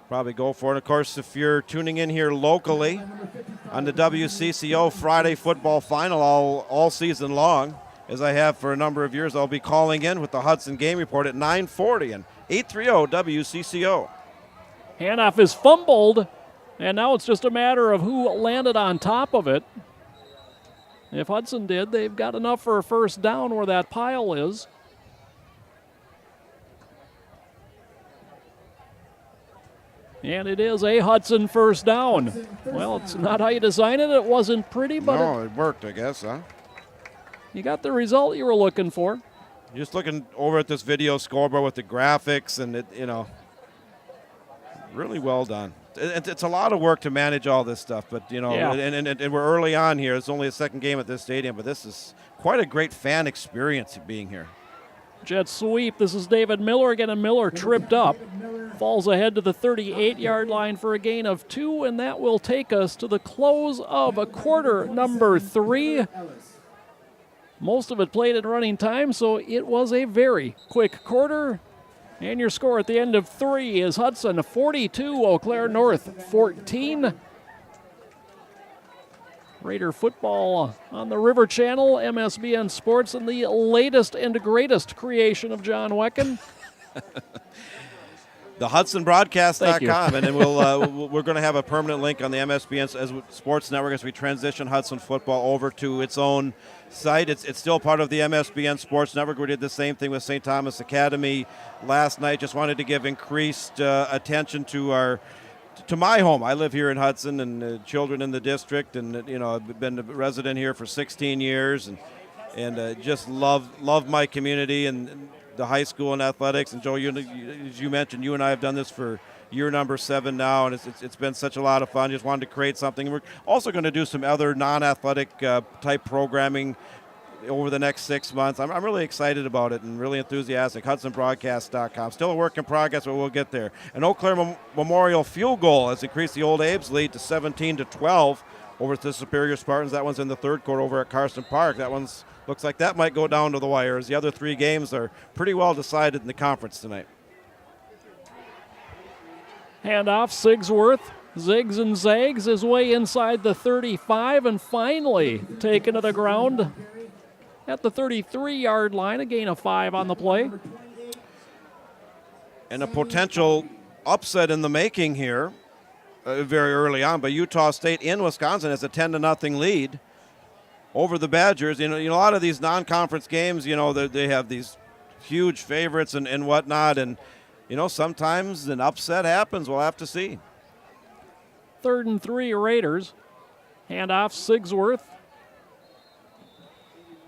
probably go for it. Of course, if you're tuning in here locally on the WCCO Friday football final all season long, as I have for a number of years, I'll be calling in with the Hudson Game Report at 9:40 and 830 WCCO. Handoff is fumbled, and now it's just a matter of who landed on top of it. If Hudson did, they've got enough for a first down where that pile is. And it is a Hudson first down. Well, it's not how you design it. It wasn't pretty, but No, it worked, I guess, huh? you got the result you were looking for. Just looking over at this video scoreboard with the graphics, and it, really well done. It's a lot of work to manage all this stuff, but and we're early on here. It's only a second game at this stadium, but this is quite a great fan experience being here. Jet sweep. This is David Miller again, and Miller tripped up. Falls ahead to the 38-yard line for a gain of 2, and that will take us to the close of a quarter number 3. Most of it played in running time, so it was a very quick quarter. And your score at the end of 3 is Hudson 42, Eau Claire North 14. Raider football on the River Channel, MSBN Sports, and the latest and greatest creation of John Wecken. The HudsonBroadcast.com, and then we're going to have a permanent link on the MSBN Sports Network as we transition Hudson football over to its own site. It's still part of the MSBN Sports Network. We did the same thing with St. Thomas Academy last night. Just wanted to give increased attention to my home. I live here in Hudson, and children in the district, and I've been a resident here for 16 years, and just love my community and the high school and athletics. And Joe, as you mentioned, you and I have done this for year number 7 now, and it's been such a lot of fun. Just wanted to create something. We're also going to do some other non-athletic type programming over the next 6 months. I'm really excited about it and really enthusiastic. HudsonBroadcast.com. Still a work in progress, but we'll get there. An Eau Claire Memorial field goal has increased the Old Abe's lead to 17-12 over the Superior Spartans. That one's in the third quarter over at Carson Park. That one's looks like that might go down to the wire, as the other 3 games are pretty well decided in the conference tonight. Handoff, Sigsworth zigs and zags his way inside the 35 and finally taken to the ground at the 33-yard line, a gain of 5 on the play. And a potential upset in the making here very early on, but Utah State in Wisconsin has a 10-0 lead over the Badgers. A lot of these non-conference games, they have these huge favorites and whatnot, and sometimes an upset happens. We'll have to see. 3rd and 3 Raiders. Handoff Sigsworth.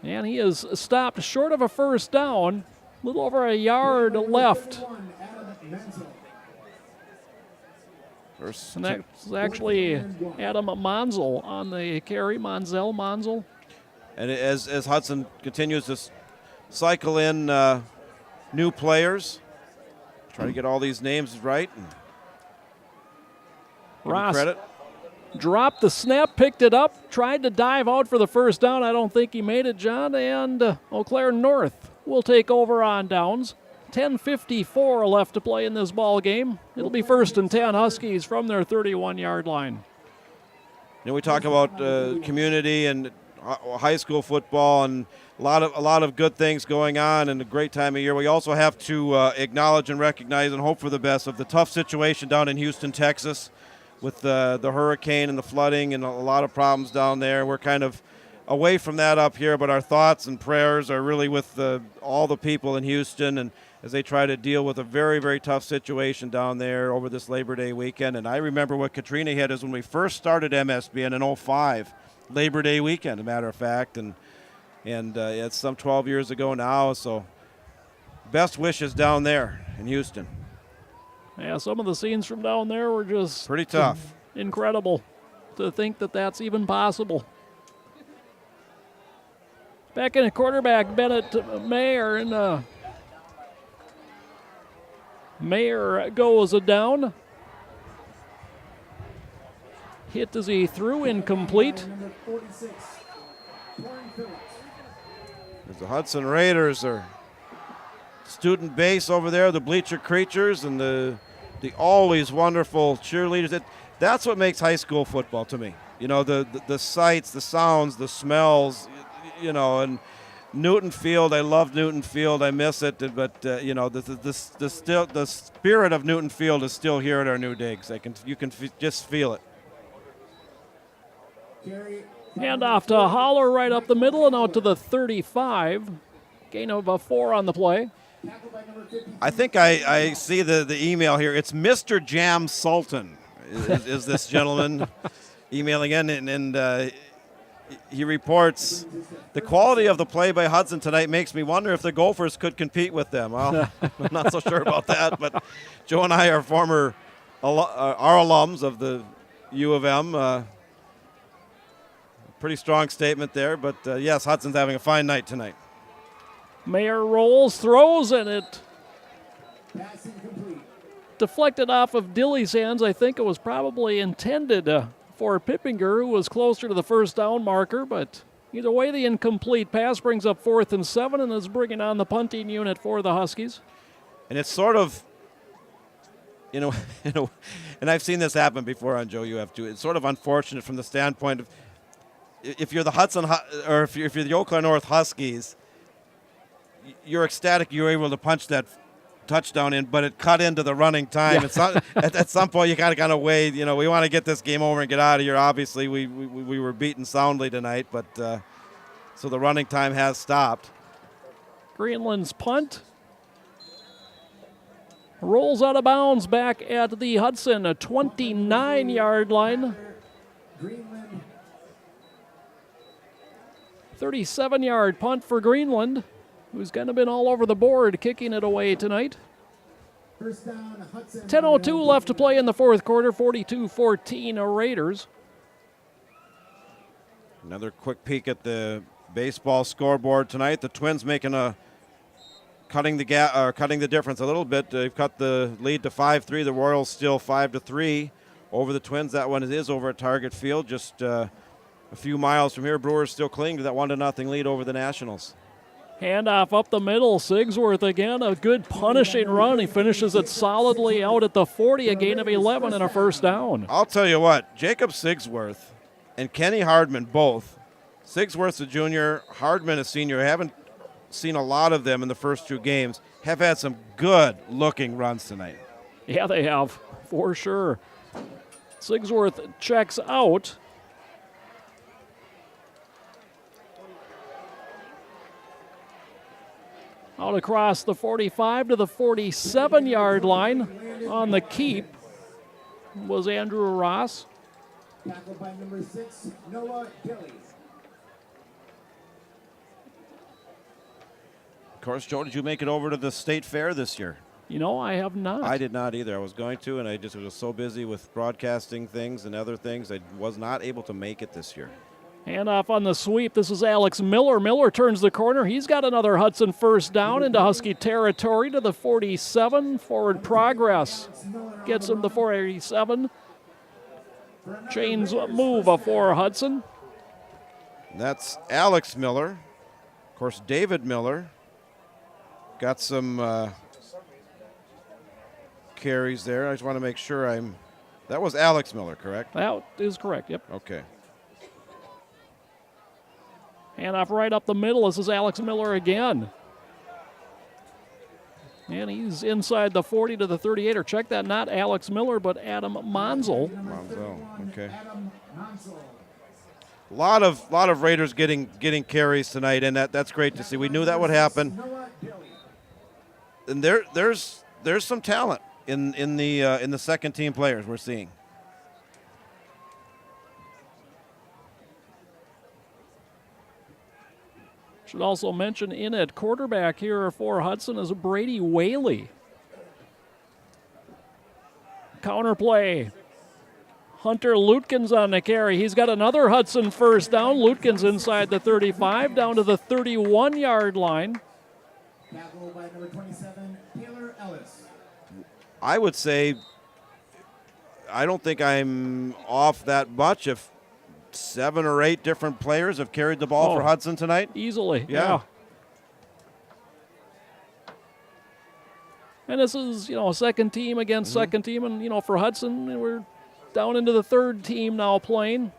And he is stopped short of a first down. A little over a yard left. And that's actually Adam Monzel on the carry. Monzel. And as Hudson continues to cycle in new players, try to get all these names right. And Ross credit. Dropped the snap, picked it up, tried to dive out for the first down. I don't think he made it, John. And Eau Claire North will take over on downs. 10:54 left to play in this ball game. It'll be 1st and 10 Huskies from their 31-yard line. You know, we talk about community and high school football and a lot of good things going on and a great time of year. We also have to acknowledge and recognize and hope for the best of the tough situation down in Houston, Texas, with the hurricane and the flooding and a lot of problems down there. We're kind of away from that up here, but our thoughts and prayers are really with all the people in Houston and as they try to deal with a very, very tough situation down there over this Labor Day weekend. And I remember what Katrina hit is when we first started MSBN in 2005, Labor Day weekend, as a matter of fact, and it's some 12 years ago now, so best wishes down there in Houston. Yeah, some of the scenes from down there were just pretty tough. Incredible to think that that's even possible. Back in a quarterback, Bennett Mayer, and Mayer goes down. Hit as he threw, incomplete. As the Hudson Raiders are student base over there, the bleacher creatures and the always wonderful cheerleaders. That's what makes high school football to me. You know, the sights, the sounds, the smells, you know, and Newton Field, I love Newton Field. I miss it, but you know, the spirit of Newton Field is still here at our new digs. You can just feel it. Handoff to Holler right up the middle and out to the 35. Gain of 4 on the play. I think I see the email here. It's Mr. Jam Sultan is this gentleman emailing in, and he reports the quality of the play by Hudson tonight makes me wonder if the Gophers could compete with them. Well, I'm not so sure about that, but Joe and I are former alums of the U of M. Pretty strong statement there, but yes, Hudson's having a fine night tonight. Mayer rolls, throws, and it deflected off of Dilly's hands. I think it was probably intended for Pippinger, who was closer to the first down marker, but either way, the incomplete pass brings up 4th and 7 and is bringing on the punting unit for the Huskies. And it's sort of, you know, and I've seen this happen before on Joe UF2. It's sort of unfortunate from the standpoint of if you're the Hudson or if you're the Eau Claire North Huskies, you're ecstatic you're able to punch that touchdown in, but it cut into the running time. Yeah. At some point, you got to kind of weigh, you know, we want to get this game over and get out of here. Obviously, we were beaten soundly tonight, but so the running time has stopped. Greenland's punt rolls out of bounds back at the Hudson, a 29-yard line. 37-yard punt for Greenland, who's kind of been all over the board kicking it away tonight. 10:02 left to play in the fourth quarter, 42-14 Raiders. Another quick peek at the baseball scoreboard tonight. The Twins making cutting the difference a little bit. They've cut the lead to 5-3. The Royals still 5-3 over the Twins. That one is over at Target Field, just a few miles from here. Brewers still clinging to that 1-0 lead over the Nationals. Handoff up the middle. Sigsworth again, a good punishing run. He finishes it solidly out at the 40, a gain of 11 and a first down. I'll tell you what, Jacob Sigsworth and Kenny Hardman both. Sigsworth's a junior, Hardman a senior. I haven't seen a lot of them in the first 2 games. Have had some good-looking runs tonight. Yeah, they have, for sure. Sigsworth checks out. Out across the 45 to the 47-yard line on the keep was Andrew Ross. Tackled by number 6, Noah Gilly. Of course, Joe, did you make it over to the state fair this year? You know, I have not. I did not either. I was going to, and I just was so busy with broadcasting things and other things, I was not able to make it this year. Hand off on the sweep. This is Alex Miller. Miller turns the corner. He's got another Hudson first down into Husky territory to the 47. Forward progress gets him to 487. Chains move for Hudson. That's Alex Miller. Of course, David Miller got some carries there. I just want to make sure that was Alex Miller, correct? That is correct, yep. Okay. Hand off right up the middle. This is Alex Miller again. And he's inside the 40 to the 38. Or check that, not Alex Miller, but Adam Monzel. Monzel, okay. A lot of Raiders getting carries tonight, and that's great to see. We knew that would happen. And there's some talent in the second team players we're seeing. Should also mention in at quarterback here for Hudson is Brady Whaley. Counter play. Hunter Lutkins on the carry. He's got another Hudson first down. Lutkins inside the 35 down to the 31-yard line. Tackle by number 27, Taylor Ellis. I would say I don't think I'm off that much if 7 or 8 different players have carried the ball for Hudson tonight. Easily, yeah. And this is, second team against second team. And, for Hudson, we're down into the third team now playing.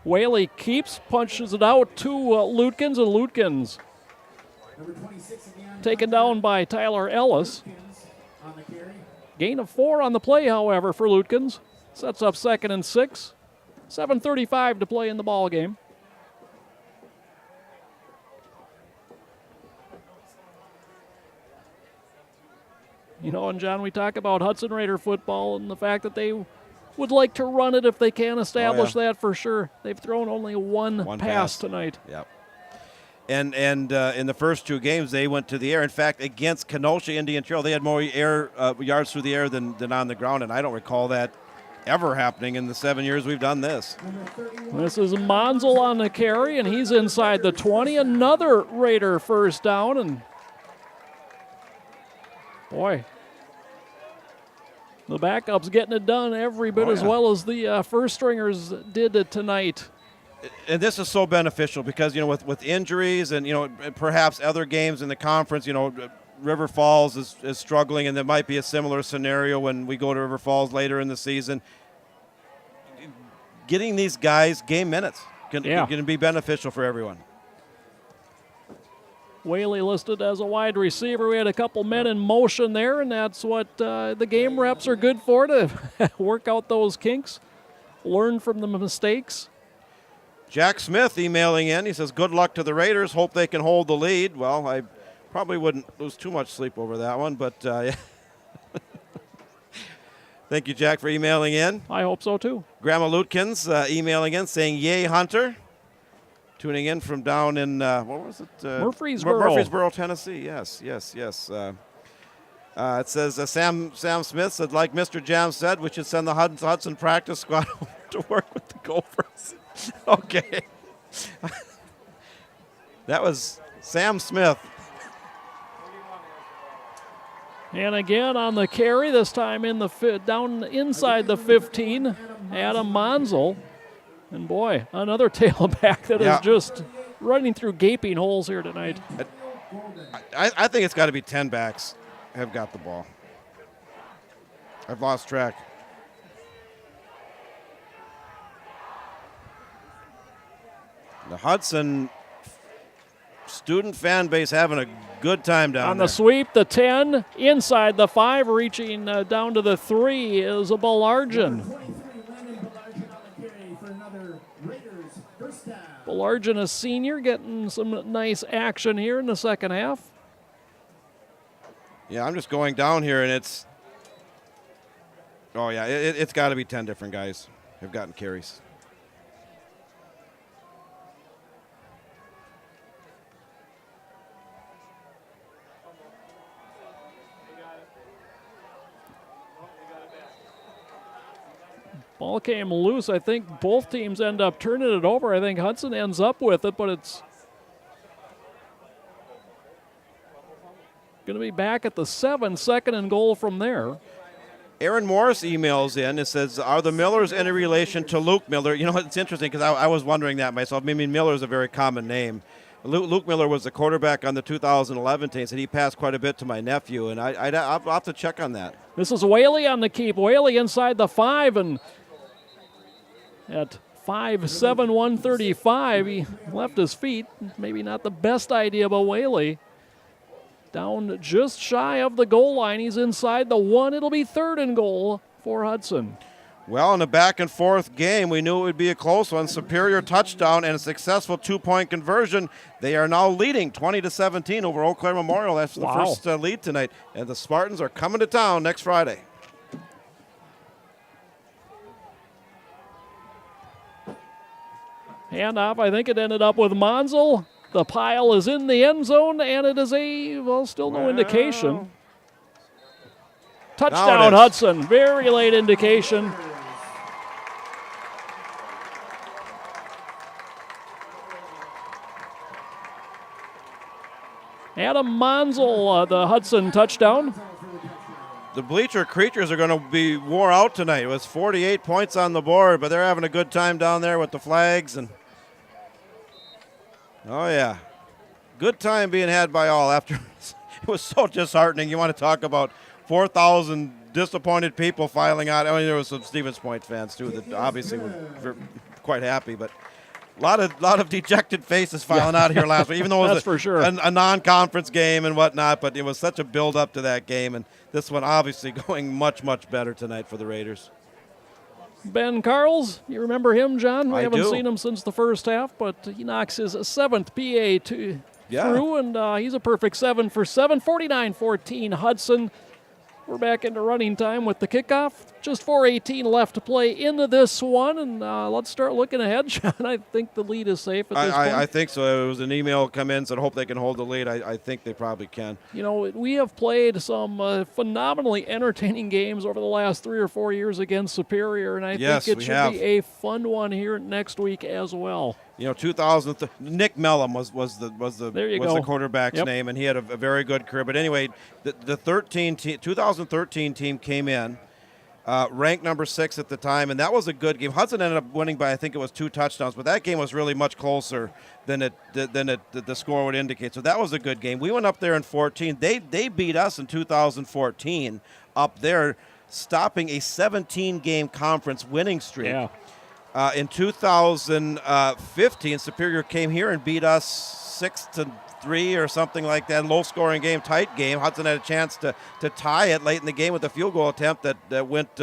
Whaley keeps, punches it out to Lutkins, and Lutkins taken down by Tyler Ellis. Gain of 4 on the play, however, for Lutkins. Sets up 2nd and 6. 7:35 to play in the ball game. And John, we talk about Hudson Raider football and the fact that they would like to run it if they can establish that for sure. They've thrown only one pass tonight. Yep. And in the first 2 games, they went to the air. In fact, against Kenosha Indian Trail, they had more yards through the air than on the ground, and I don't recall that ever happening in the 7 years we've done this. This is Monzel on the carry, and he's inside the 20. Another Raider first down, and boy, the backup's getting it done every bit as well as the first stringers did it tonight. And this is so beneficial because, with injuries and, perhaps other games in the conference, River Falls is struggling, and there might be a similar scenario when we go to River Falls later in the season. Getting these guys game minutes can be beneficial for everyone. Whaley listed as a wide receiver. We had a couple men in motion there, and that's what the game reps are good for, to work out those kinks, learn from the mistakes. Jack Smith emailing in. He says, good luck to the Raiders. Hope they can hold the lead. Well, I probably wouldn't lose too much sleep over that one, but thank you, Jack, for emailing in. I hope so, too. Grandma Lutkins emailing in saying, yay, Hunter. Tuning in from down in, what was it? Murfreesboro, Tennessee. Yes. It says, Sam Smith said, like Mr. Jam said, we should send the Hudson practice squad over to work with the Gophers. Okay. That was Sam Smith. And again on the carry, this time in down inside the 15, Adam Monzel. And boy, another tailback that is just running through gaping holes here tonight. I think it's got to be 10 backs have got the ball. I've lost track. The Hudson student fan base having a good time down there. On the sweep, the 10, inside the 5, reaching down to the 3 is a Belargin. Belargin, a senior, getting some nice action here in the second half. Yeah, I'm just going down here, and Oh, yeah, it's got to be 10 different guys have gotten carries. Ball came loose. I think both teams end up turning it over. I think Hudson ends up with it, but it's going to be back at the 7, 2nd and goal from there. Aaron Morris emails in and says, are the Millers any relation to Luke Miller? You know, it's interesting because I was wondering that myself. I mean, Miller is a very common name. Luke Miller was the quarterback on the 2011 team, and he passed quite a bit to my nephew, and I'll have to check on that. This is Whaley on the keep. Whaley inside the 5, and at 5'7", 135, he left his feet. Maybe not the best idea, but Whaley down just shy of the goal line. He's inside the 1. It'll be 3rd and goal for Hudson. Well, in a back-and-forth game, we knew it would be a close one. Superior touchdown and a successful 2-point conversion. They are now leading 20-17 over Eau Claire Memorial. That's the first lead tonight. And the Spartans are coming to town next Friday. Handoff, I think it ended up with Monzel. The pile is in the end zone, and it is still no indication. Touchdown, Hudson. Very late indication. Adam Monzel, the Hudson touchdown. The bleacher creatures are going to be wore out tonight. It was 48 points on the board, but they're having a good time down there with the flags. And oh, yeah. Good time being had by all after it was so disheartening. You want to talk about 4,000 disappointed people filing out. I mean, there was some Stevens Point fans, too, that obviously were quite happy. But a lot of dejected faces filing out here last week, even though it was a non-conference game and whatnot. But it was such a build-up to that game. And this one obviously going much, much better tonight for the Raiders. Ben Carls, you remember him, John? We haven't do. seen him since the first half, but he knocks his 7th PA through, and he's a perfect 7 for 7. 49-14 Hudson. We're back into running time with the kickoff. Just 4:18 left to play into this one, and let's start looking ahead, John. I think the lead is safe at this point. I think so. It was an email come in, said hope they can hold the lead. I think they probably can. You know, we have played some phenomenally entertaining games over the last 3 or 4 years against Superior, and I think it should be a fun one here next week as well. You know, Nick Mellum was the quarterback's name, and he had a very good career. But anyway, the 2013 team came in, ranked number 6 at the time, and that was a good game. Hudson ended up winning by, I think it was 2 touchdowns, but that game was really much closer than the score would indicate. So that was a good game. We went up there in 14. They beat us in 2014 up there, stopping a 17-game conference winning streak. Yeah. In 2015, Superior came here and beat us 6-3 or something like that. Low-scoring game, tight game. Hudson had a chance to tie it late in the game with a field goal attempt that went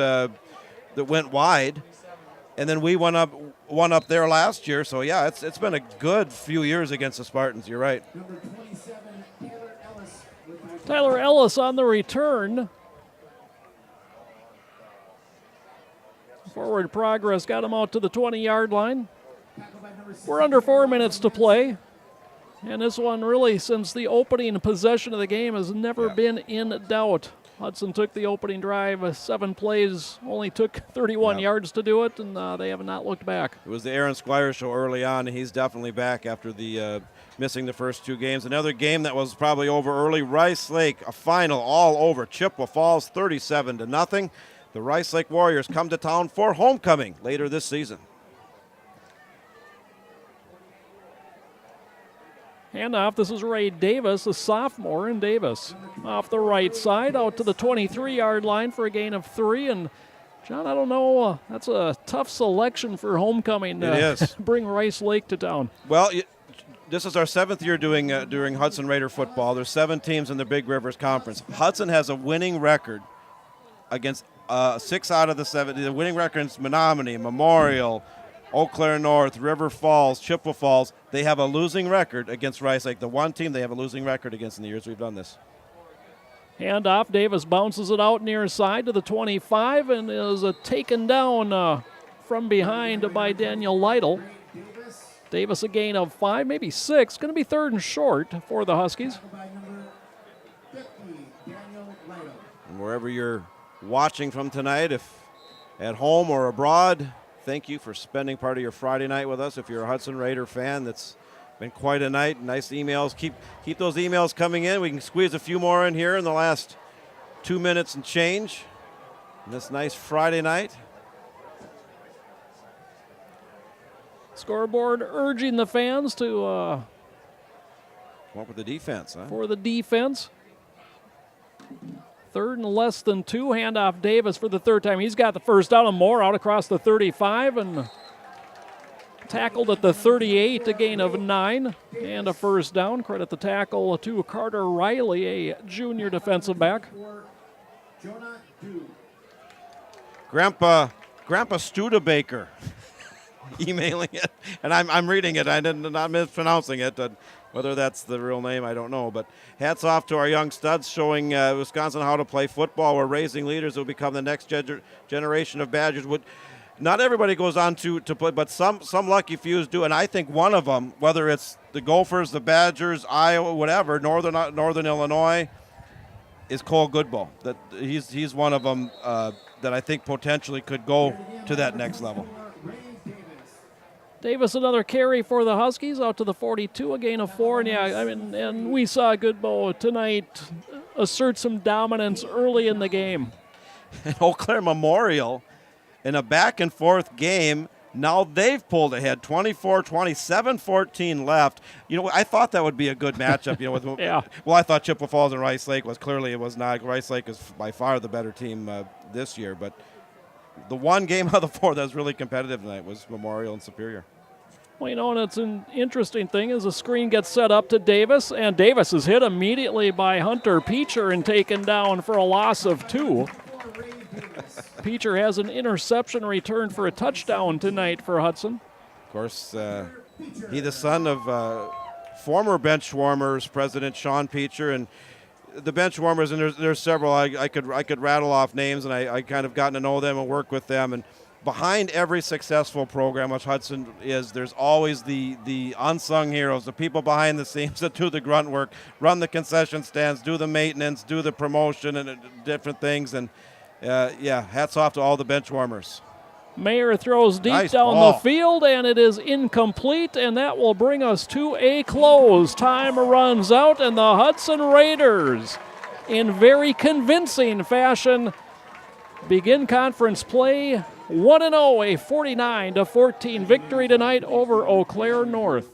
wide, and then we won up there last year. So yeah, it's been a good few years against the Spartans. You're right. Number 27, Tyler Ellis. Tyler Ellis on the return. Forward progress got him out to the 20-yard line. We're under 4 minutes to play. And this one really, since the opening possession of the game, has never been in doubt. Hudson took the opening drive, 7 plays, only took 31 yards to do it, and they have not looked back. It was the Aaron Squire show early on, and he's definitely back after the missing the first 2 games. Another game that was probably over early, Rice Lake, a final all over Chippewa Falls, 37-0. The Rice Lake Warriors come to town for homecoming later this season. Handoff, this is Ray Davis, a sophomore in Davis. Off the right side, out to the 23-yard line for a gain of 3. And, John, I don't know, that's a tough selection for homecoming. It is. Bring Rice Lake to town. Well, this is our 7th year doing Hudson Raider football. There's 7 teams in the Big Rivers Conference. Hudson has a winning record against 6 out of the 7. The winning records: Menominee, Memorial, Eau Claire North, River Falls, Chippewa Falls. They have a losing record against Rice Lake. The one team they have a losing record against in the years we've done this. Handoff, Davis bounces it out near side to the 25 and is taken down from behind by Daniel Lytle. Davis a gain of 5, maybe 6. Going to be 3rd and short for the Huskies. And wherever you're watching from tonight, if at home or abroad, thank you for spending part of your Friday night with us. If you're a Hudson Raider fan, that's been quite a night. Nice emails. Keep those emails coming in. We can squeeze a few more in here in the last 2 minutes and change on this nice Friday night. Scoreboard urging the fans to come up with the defense, huh? For the defense. 3rd and less than 2. Handoff Davis for the 3rd time. He's got the first down and more out across the 35 and tackled at the 38, a gain of 9 and a first down. Credit the tackle to Carter Riley, a junior defensive back. Grandpa Studebaker emailing it, and I'm reading it. I'm not mispronouncing it. Whether that's the real name, I don't know. But hats off to our young studs showing Wisconsin how to play football. We're raising leaders who will become the next generation of Badgers. Not everybody goes on to play, but some lucky fews do. And I think one of them, whether it's the Gophers, the Badgers, Iowa, whatever, Northern Illinois, is Cole Goodbow. That he's one of them that I think potentially could go to that next level. Davis another carry for the Huskies out to the 42, a gain of 4. And and we saw Goodbow tonight assert some dominance early in the game. Eau Claire Memorial, in a back and forth game, now they've pulled ahead 24-20, 7-14 left. I thought that would be a good matchup. Yeah. Well, I thought Chippewa Falls and Rice Lake it was not. Rice Lake is by far the better team this year, but the one game out of the 4 that was really competitive tonight was Memorial and Superior. Well, and it's an interesting thing as the screen gets set up to Davis, and Davis is hit immediately by Hunter Peacher and taken down for a loss of 2. Peacher has an interception return for a touchdown tonight for Hudson. Of course, he's the son of former Benchwarmers president Sean Peacher, and the Benchwarmers, and there's several. I could rattle off names, and I kind of gotten to know them and work with them. And behind every successful program, which Hudson is, there's always the unsung heroes, the people behind the scenes that do the grunt work, run the concession stands, do the maintenance, do the promotion, and different things. And hats off to all the Benchwarmers. Mayer throws deep nice down ball. the field, and it is incomplete, and that will bring us to a close. Time runs out, and the Hudson Raiders, in very convincing fashion, begin conference play 1-0, a 49-14 victory tonight over Eau Claire North.